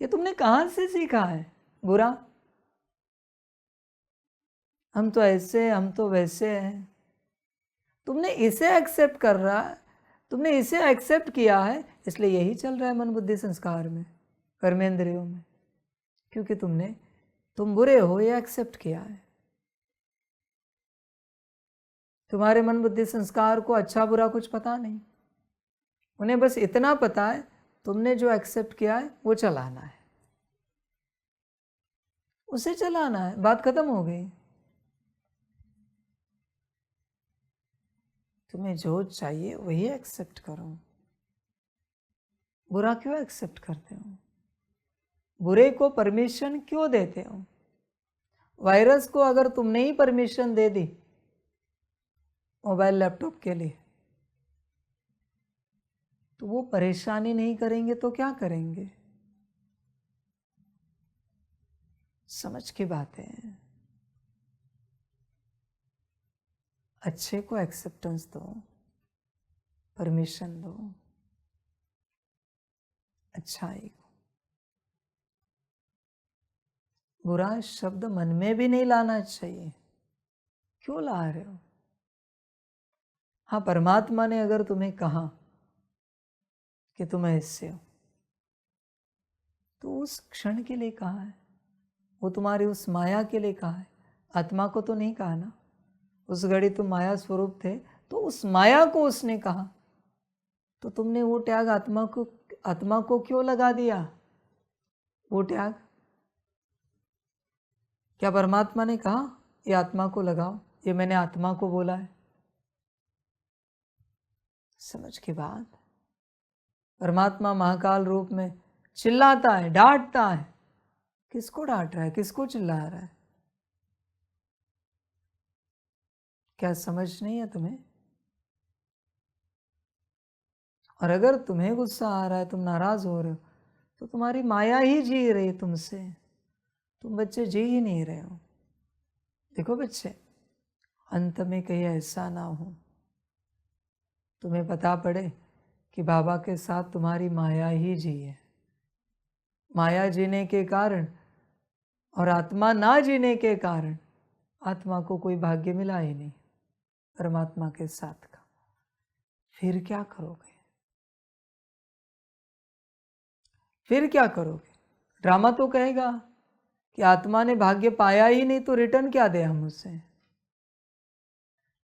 [SPEAKER 1] ये तुमने कहाँ से सीखा है बुरा? हम तो ऐसे, हम तो वैसे हैं। तुमने इसे एक्सेप्ट कर रहा है, तुमने इसे एक्सेप्ट किया है, इसलिए यही चल रहा है मन बुद्धि संस्कार में, कर्मेंद्रियों में, क्योंकि तुम बुरे हो ये एक्सेप्ट किया है। तुम्हारे मन बुद्धि संस्कार को अच्छा बुरा कुछ पता नहीं, उन्हें बस इतना पता है तुमने जो एक्सेप्ट किया है वो चलाना है, उसे चलाना है, बात खत्म हो गई। तुम्हें जो चाहिए वही एक्सेप्ट करो। बुरा क्यों एक्सेप्ट करते हो? बुरे को परमिशन क्यों देते हो? वायरस को अगर तुमने ही परमिशन दे दी मोबाइल लैपटॉप के लिए, तो वो परेशानी नहीं करेंगे तो क्या करेंगे? समझ की बात है। अच्छे को एक्सेप्टेंस दो, परमिशन दो, अच्छाई को। बुरा शब्द मन में भी नहीं लाना चाहिए। क्यों ला रहे हो? हाँ, परमात्मा ने अगर तुम्हें कहा कि तुम ऐसे हो तो उस क्षण के लिए कहा है, वो तुम्हारी उस माया के लिए कहा है, आत्मा को तो नहीं कहा ना। उस घड़ी तुम माया स्वरूप थे तो उस माया को उसने कहा, तो तुमने वो त्याग आत्मा को क्यों लगा दिया? वो त्याग क्या परमात्मा ने कहा ये आत्मा को लगाओ? ये मैंने आत्मा को बोला है। समझ की बात। परमात्मा महाकाल रूप में चिल्लाता है, डांटता है। किसको डांट रहा है, किसको चिल्ला रहा है? क्या समझ नहीं है तुम्हें? और अगर तुम्हें गुस्सा आ रहा है, तुम नाराज हो रहे हो, तो तुम्हारी माया ही जी रही है तुमसे। तुम बच्चे जी ही नहीं रहे हो। देखो बच्चे, अंत में कहीं ऐसा ना हो तुम्हें पता पड़े कि बाबा के साथ तुम्हारी माया ही जी है। माया जीने के कारण और आत्मा ना जीने के कारण आत्मा को कोई भाग्य मिला ही नहीं परमात्मा के साथ का। फिर क्या करोगे? फिर क्या करोगे? ड्रामा तो कहेगा कि आत्मा ने भाग्य पाया ही नहीं तो रिटर्न क्या दे हम उसे?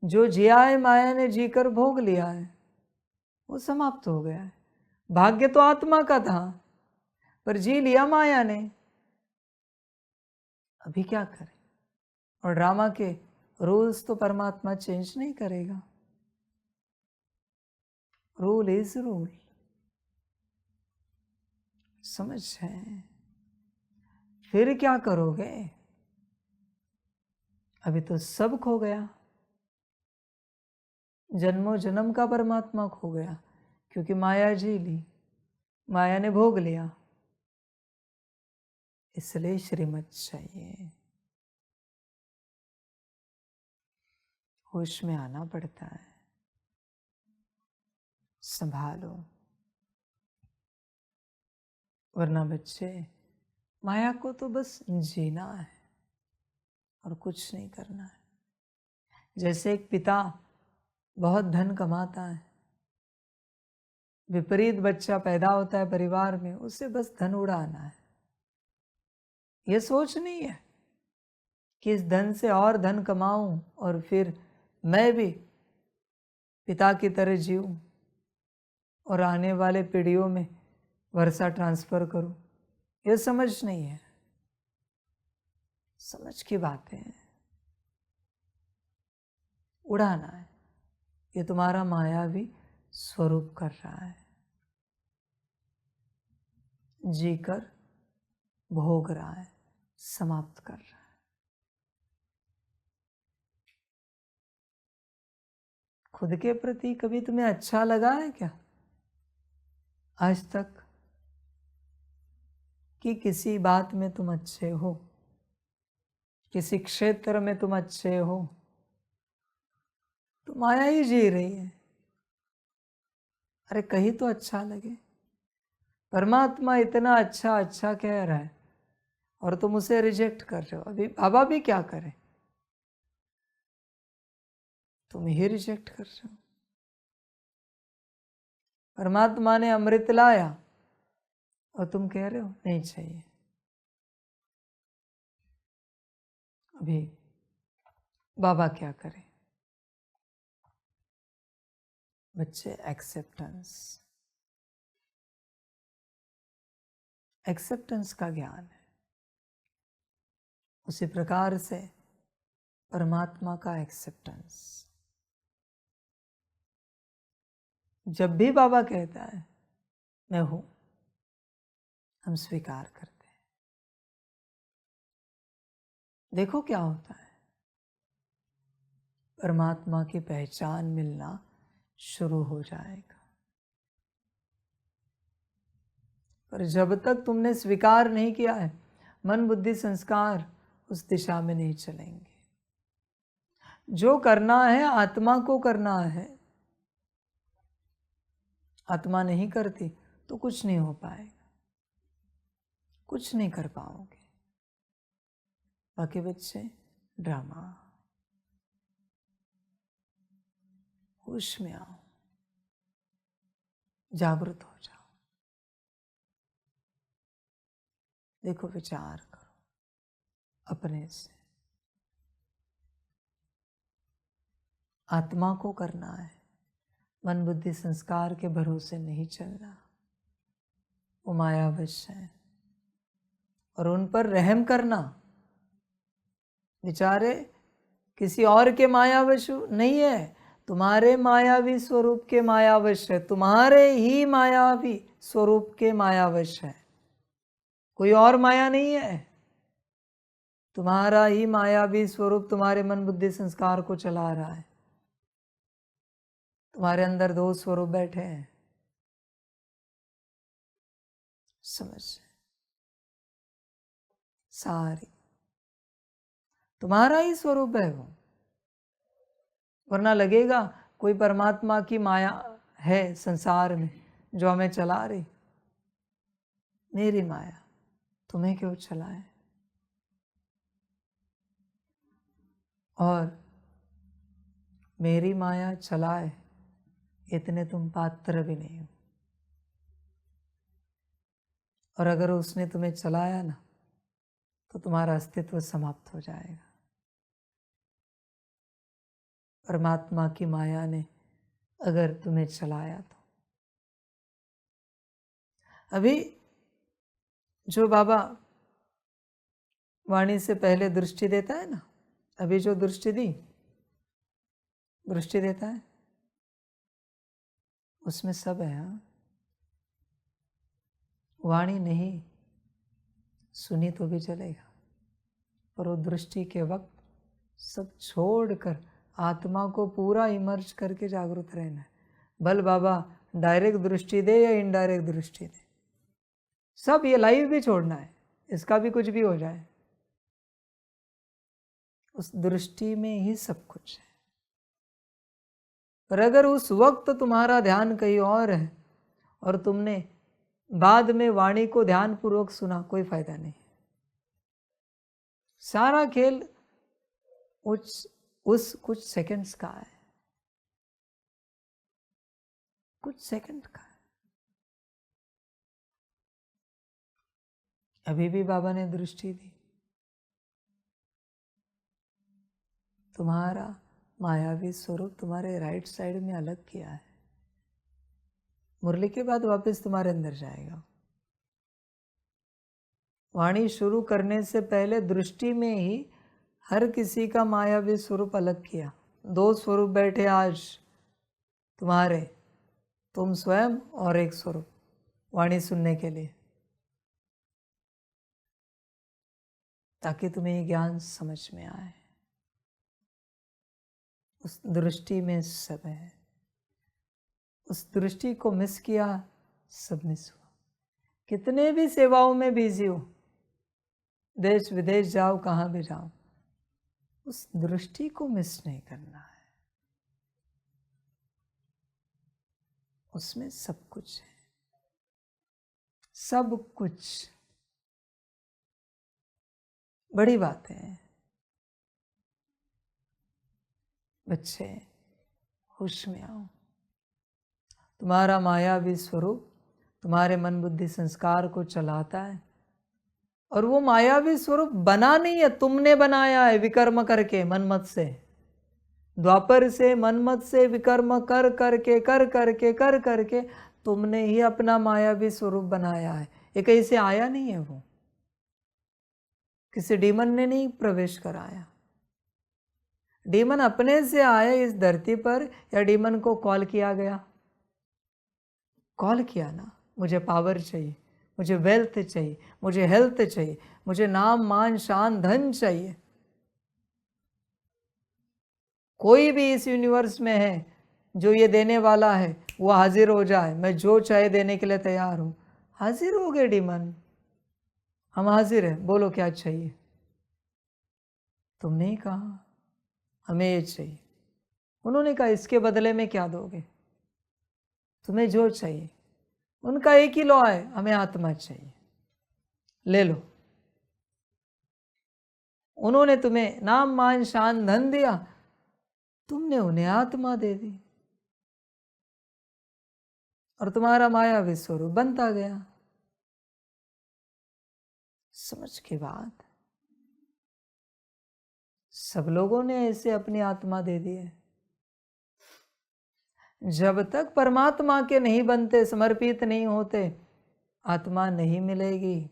[SPEAKER 1] जो जिया है माया ने जीकर भोग लिया है वो समाप्त हो गया है। भाग्य तो आत्मा का था पर जी लिया माया ने। अभी क्या करें? और ड्रामा के रूल्स तो परमात्मा चेंज नहीं करेगा। Rule is rule. समझ है? फिर क्या करोगे? अभी तो सब खो गया, जन्मों जन्म का परमात्मा खो गया, क्योंकि माया जी ली, माया ने भोग लिया। इसलिए श्रीमत चाहिए, होश में आना पड़ता है। संभालो, वरना बच्चे, माया को तो बस जीना है और कुछ नहीं करना है। जैसे एक पिता बहुत धन कमाता है, विपरीत बच्चा पैदा होता है परिवार में, उसे बस धन उड़ाना है। ये सोच नहीं है कि इस धन से और धन कमाऊं और फिर मैं भी पिता की तरह जीऊं और आने वाले पीढ़ियों में वर्षा ट्रांसफर करूं। ये समझ नहीं है। समझ की बातें हैं। उड़ाना है। ये तुम्हारा मायावी स्वरूप कर रहा है। जीकर भोग रहा है, समाप्त कर रहा है। खुद के प्रति कभी तुम्हें अच्छा लगा है क्या आज तक? कि किसी बात में तुम अच्छे हो, किसी क्षेत्र में तुम अच्छे हो, तो माया ही जी रही है। अरे कहीं तो अच्छा लगे। परमात्मा इतना अच्छा अच्छा कह रहा है और तुम उसे रिजेक्ट कर रहे हो। अभी बाबा भी क्या करे, तुम ही रिजेक्ट कर रहे हो। परमात्मा ने अमृत लाया और तुम कह रहे हो नहीं चाहिए। अभी बाबा क्या करे? बच्चे, एक्सेप्टेंस, एक्सेप्टेंस का ज्ञान है। उसी प्रकार से परमात्मा का एक्सेप्टेंस। जब भी बाबा कहता है मैं हूं, हम स्वीकार करते हैं। देखो क्या होता है, परमात्मा की पहचान मिलना शुरू हो जाएगा। पर जब तक तुमने स्वीकार नहीं किया है, मन बुद्धि संस्कार उस दिशा में नहीं चलेंगे। जो करना है आत्मा को करना है। आत्मा नहीं करती तो कुछ नहीं हो पाएगा, कुछ नहीं कर पाओगे। बाकी बच्चे, ड्रामा, होश में आओ, जागृत हो जाओ। देखो, विचार करो अपने से। आत्मा को करना है, मन बुद्धि संस्कार के भरोसे नहीं चलना। वो मायावश है और उन पर रहम करना। बेचारे किसी और के मायावश नहीं है, तुम्हारे मायावी स्वरूप के मायावश है। तुम्हारे ही मायावी स्वरूप के मायावश है, कोई और माया नहीं है। तुम्हारा ही मायावी स्वरूप तुम्हारे मन बुद्धि संस्कार को चला रहा है। तुम्हारे अंदर दो स्वरूप बैठे हैं, समझ? सारी तुम्हारा ही स्वरूप है वो। वरना लगेगा कोई परमात्मा की माया है संसार में जो हमें चला रही। मेरी माया तुम्हें क्यों चलाए? और मेरी माया चलाए इतने तुम पात्र भी नहीं हो। और अगर उसने तुम्हें चलाया ना, तो तुम्हारा अस्तित्व समाप्त हो जाएगा। परमात्मा की माया ने अगर तुम्हें चलाया तो। अभी जो बाबा वाणी से पहले दृष्टि देता है ना, अभी जो दृष्टि देता है, उसमें सब है। हाँ, वाणी नहीं सुनी तो भी चलेगा, पर वो दृष्टि के वक्त सब छोड़कर आत्मा को पूरा इमर्ज करके जागृत रहना है। भल बाबा डायरेक्ट दृष्टि दे या इनडायरेक्ट दृष्टि दे, सब ये लाइव भी छोड़ना है, इसका भी कुछ भी हो जाए, उस दृष्टि में ही सब कुछ है। पर अगर उस वक्त तुम्हारा ध्यान कहीं और है और तुमने बाद में वाणी को ध्यानपूर्वक सुना, कोई फायदा नहीं। सारा खेल उस कुछ सेकंड्स का है, कुछ सेकंड का है। अभी भी बाबा ने दृष्टि दी, तुम्हारा मायावी स्वरूप तुम्हारे राइट साइड में अलग किया है, मुरली के बाद वापस तुम्हारे अंदर जाएगा। वाणी शुरू करने से पहले दृष्टि में ही हर किसी का मायावी स्वरूप अलग किया। 2 स्वरूप बैठे आज तुम्हारे, तुम स्वयं और एक स्वरूप वाणी सुनने के लिए, ताकि तुम्हें ये ज्ञान समझ में आए। उस दृष्टि में सब है, उस दृष्टि को मिस किया, सब मिस हुआ। कितने भी सेवाओं में बिजी हो, देश विदेश जाओ, कहाँ भी जाओ, उस दृष्टि को मिस नहीं करना है। उसमें सब कुछ है, सब कुछ। बड़ी बात है। बच्चे होश में आओ। तुम्हारा मायावी स्वरूप तुम्हारे मन बुद्धि संस्कार को चलाता है, और वो मायावी स्वरूप बना नहीं है, तुमने बनाया है विकर्म करके, मनमत से। द्वापर से मनमत से विकर्म कर करके तुमने ही अपना मायावी स्वरूप बनाया है। ये कहीं से आया नहीं है, वो किसी डीमन ने नहीं प्रवेश कराया। डीमन अपने से आया इस धरती पर, या डीमन को कॉल किया गया? कॉल किया ना, मुझे पावर चाहिए, मुझे वेल्थ चाहिए, मुझे हेल्थ चाहिए, मुझे नाम मान शान धन चाहिए। कोई भी इस यूनिवर्स में है जो ये देने वाला है, वो हाजिर हो जाए, मैं जो चाहे देने के लिए तैयार हूं। हाजिर हो गए डीमन, हम हाजिर हैं, बोलो क्या चाहिए। तुमने ही कहा हमें ये चाहिए, उन्होंने कहा इसके बदले में क्या दोगे? तुम्हें जो चाहिए। उनका एक ही लॉ है, हमें आत्मा चाहिए, ले लो। उन्होंने तुम्हें नाम मान शान धन दिया, तुमने उन्हें आत्मा दे दी, और तुम्हारा मायावी स्वरूप बनता गया। समझ के बाद सब लोगों ने ऐसे अपनी आत्मा दे दी है। जब तक परमात्मा के नहीं बनते, समर्पित नहीं होते, आत्मा नहीं मिलेगी।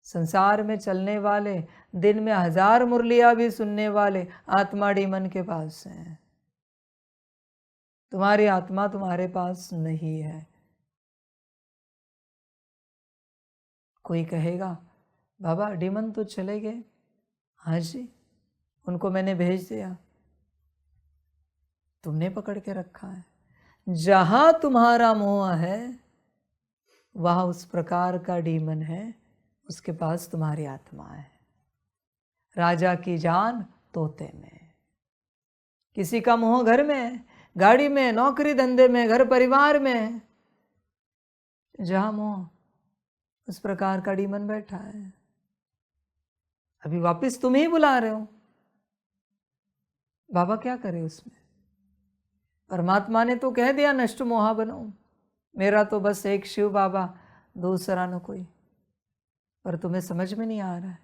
[SPEAKER 1] संसार में चलने वाले, दिन में 1000 मुरलियां भी सुनने वाले आत्मा डीमन के पास हैं। तुम्हारी आत्मा तुम्हारे पास नहीं है। कोई कहेगा बाबा डीमन तो चले गए। हाँ जी, उनको मैंने भेज दिया, तुमने पकड़ के रखा है। जहां तुम्हारा मोह है वहां उस प्रकार का डीमन है, उसके पास तुम्हारी आत्मा है। राजा की जान तोते में। किसी का मोह घर में, गाड़ी में, नौकरी धंधे में, घर परिवार में, जहां मोह उस प्रकार का डीमन बैठा है। अभी वापस तुम ही बुला रहे हो। बाबा क्या करे उसमें? परमात्मा ने तो कह दिया नष्ट मोहा बनो, मेरा तो बस एक शिव बाबा, दूसरा न कोई। पर तुम्हें समझ में नहीं आ रहा है।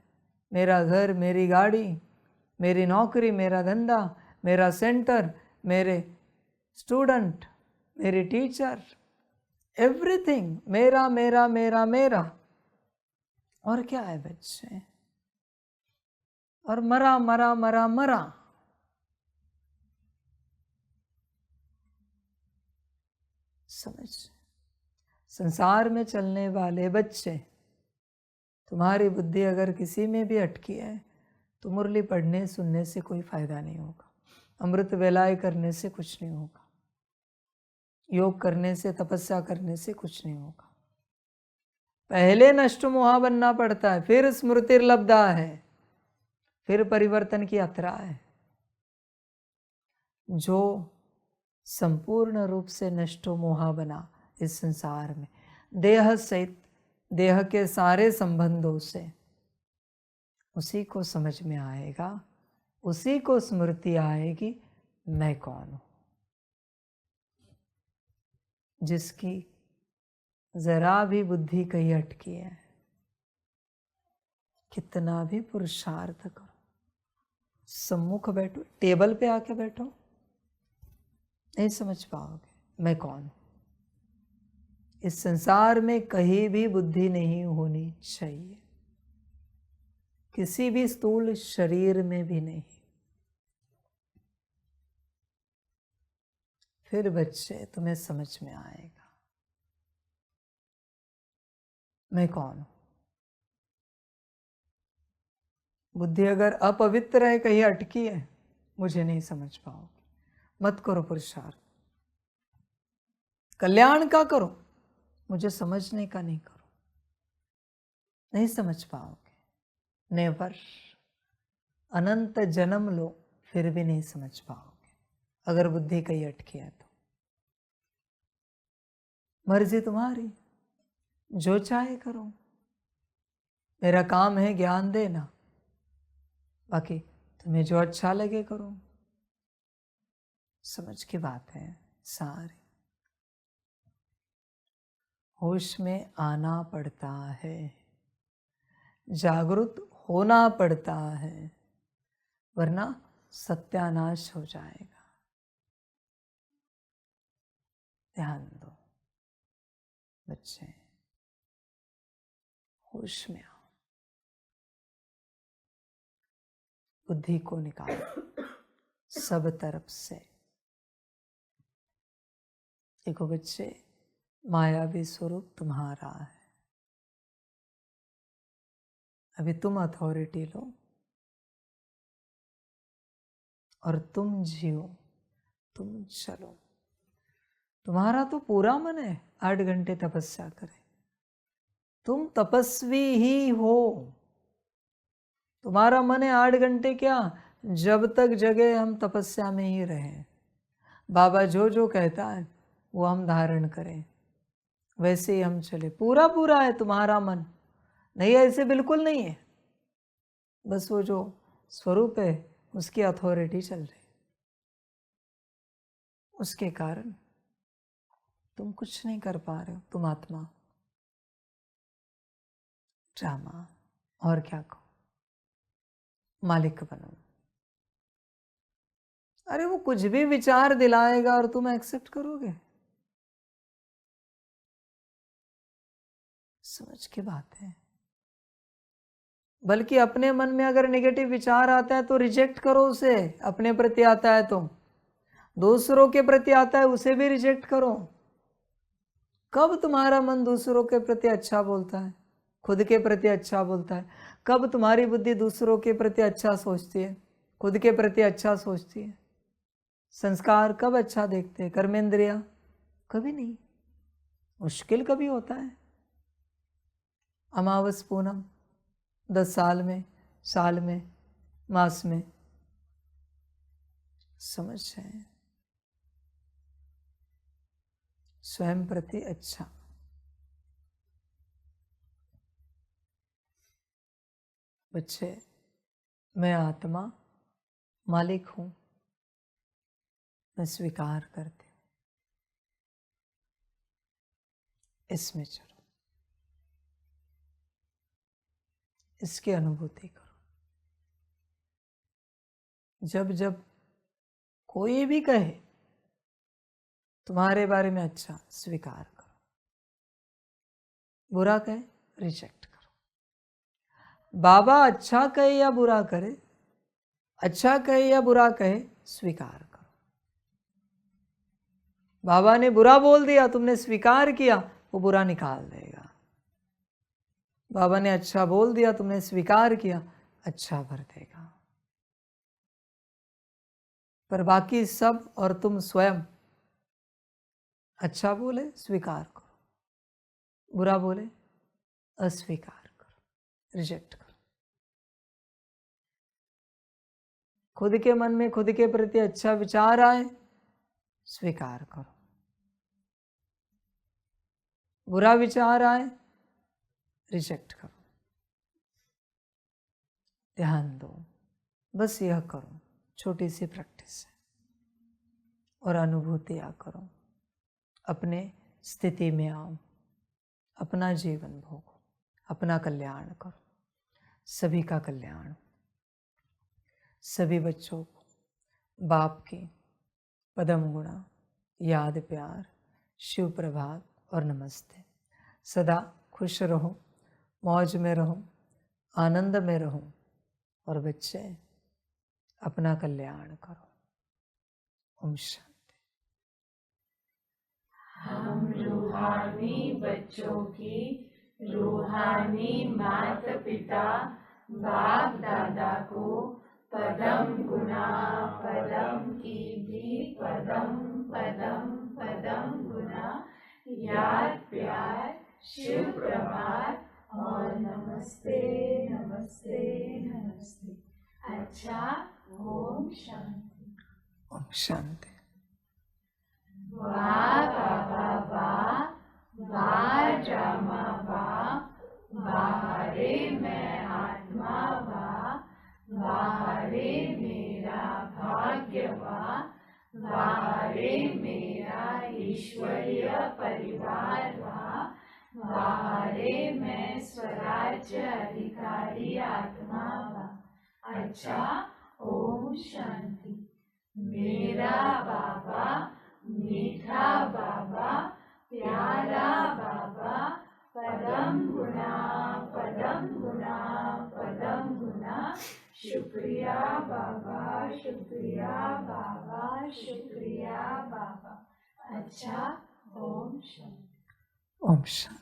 [SPEAKER 1] मेरा घर, मेरी गाड़ी, मेरी नौकरी, मेरा धंधा, मेरा सेंटर, मेरे स्टूडेंट, मेरी टीचर, एवरीथिंग मेरा मेरा मेरा मेरा। और क्या है बच्चे? और मरा मरा मरा मरा। समझ, संसार में चलने वाले बच्चे, तुम्हारी बुद्धि अगर किसी में भी अटकी है तो मुरली पढ़ने सुनने से कोई फायदा नहीं होगा, अमृत वेलाएं करने से कुछ नहीं होगा, योग करने से, तपस्या करने से कुछ नहीं होगा। पहले नष्ट मोहा बनना पड़ता है, फिर स्मृतिर्लब्धा है, फिर परिवर्तन की यात्रा है। जो संपूर्ण रूप से नष्टो मोहा बना इस संसार में, देह सहित देह के सारे संबंधों से, उसी को समझ में आएगा, उसी को स्मृति आएगी मैं कौन हूं। जिसकी जरा भी बुद्धि कहीं अटकी है, कितना भी पुरुषार्थ करो, सम्मुख बैठो, टेबल पे आके बैठो, नहीं समझ पाओगे मैं कौन हूं। इस संसार में कहीं भी बुद्धि नहीं होनी चाहिए, किसी भी स्थूल शरीर में भी नहीं। फिर बच्चे तुम्हें समझ में आएगा मैं कौन हूं। बुद्धि अगर अपवित्र है, कहीं अटकी है, मुझे नहीं समझ पाओगे। मत करो पुरुषार्थ, कल्याण का करो, मुझे समझने का नहीं करो, नहीं समझ पाओगे। नेवर, अनंत जन्म लो फिर भी नहीं समझ पाओगे अगर बुद्धि कहीं अटकी है तो। मर्जी तुम्हारी, जो चाहे करो, मेरा काम है ज्ञान देना, बाकी तुम्हें जो अच्छा लगे करो। समझ की बात है सारी। होश में आना पड़ता है, जागरूक होना पड़ता है, वरना सत्यानाश हो जाएगा। ध्यान दो बच्चे, होश में आओ, बुद्धि को निकालो सब तरफ से। देखो बच्चे, मायावी स्वरूप तुम्हारा है। अभी तुम अथॉरिटी लो और तुम जियो, तुम चलो। तुम्हारा तो पूरा मन है 8 घंटे तपस्या करे, तुम तपस्वी ही हो। तुम्हारा मन है 8 घंटे क्या, जब तक जगे हम तपस्या में ही रहें। बाबा जो जो कहता है वो हम धारण करें, वैसे ही हम चले। पूरा पूरा है तुम्हारा मन, नहीं ऐसे बिल्कुल नहीं है। बस वो जो स्वरूप है उसकी अथॉरिटी चल रही, उसके कारण तुम कुछ नहीं कर पा रहे हो। तुम आत्मा ड्रामा, और क्या कहो, मालिक बनो। अरे वो कुछ भी विचार दिलाएगा और तुम एक्सेप्ट करोगे, समझ की बात है। बल्कि अपने मन में अगर नेगेटिव विचार आता है तो रिजेक्ट करो उसे, अपने प्रति आता है तो। दूसरों के प्रति आता है उसे भी रिजेक्ट करो। कब तुम्हारा मन दूसरों के प्रति अच्छा बोलता है, खुद के प्रति अच्छा बोलता है? कब तुम्हारी बुद्धि दूसरों के प्रति अच्छा सोचती है, खुद के प्रति अच्छा सोचती है? संस्कार कब अच्छा देखते हैं? कर्मेंद्रिया कभी नहीं। मुश्किल कभी होता है, अमावस पूनम, 10 साल में, मास में। समझ है स्वयं प्रति अच्छा। बच्चे, मैं आत्मा मालिक हूं, मैं स्वीकार करती हूं, इसमें चलो, इसकी अनुभूति करो। जब जब कोई भी कहे तुम्हारे बारे में अच्छा, स्वीकार करो। बुरा कहे, रिजेक्ट करो। बाबा अच्छा कहे या बुरा करे, अच्छा कहे या बुरा कहे, स्वीकार करो। बाबा ने बुरा बोल दिया, तुमने स्वीकार किया, वो बुरा निकाल देगा। बाबा ने अच्छा बोल दिया, तुमने स्वीकार किया, अच्छा भर देगा। पर बाकी सब और तुम स्वयं अच्छा बोले स्वीकार करो, बुरा बोले अस्वीकार करो, रिजेक्ट करो। खुद के मन में खुद के प्रति अच्छा विचार आए, स्वीकार करो। बुरा विचार आए, रिजेक्ट करो, ध्यान दो, बस यह करो, छोटी सी प्रैक्टिस है। और अनुभूतियाँ करो, अपने स्थिति में आओ, अपना जीवन भोगो, अपना कल्याण करो, सभी का कल्याण। सभी बच्चों को बाप की पदम गुणा, याद, प्यार, शिव प्रभात और नमस्ते। सदा खुश रहो, मौज में रहो, आनंद में रहो और बच्चे अपना कल्याण करो। ओम शांति।
[SPEAKER 2] हम रूहानी बच्चों की रूहानी माता पिता बाप दादा को पदम गुना पदम की भी पदम पदम पदम गुना, याद, प्यार, शिव प्रभात और नमस्ते नमस्ते नमस्ते। अच्छा, ओम शांति।
[SPEAKER 1] ओम शांति।
[SPEAKER 2] वाह बाबा वाह, वाह रामा वाह, वाह मैं आत्मा वाह, वाह मेरा भाग्य वाह, वाह मेरा ईश्वरीय परिवार वाह, वाह मैं स्वराज्य अधिकारी आत्मा वाह। अच्छा, ओम शांति। मेरा बाबा मीठा बाबा, प्यारा बाबा, पदम गुना पदम गुना पदम गुना। शुक्रिया बाबा, शुक्रिया बाबा, शुक्रिया बाबा। अच्छा, ओम शांति।
[SPEAKER 1] ओम शांति।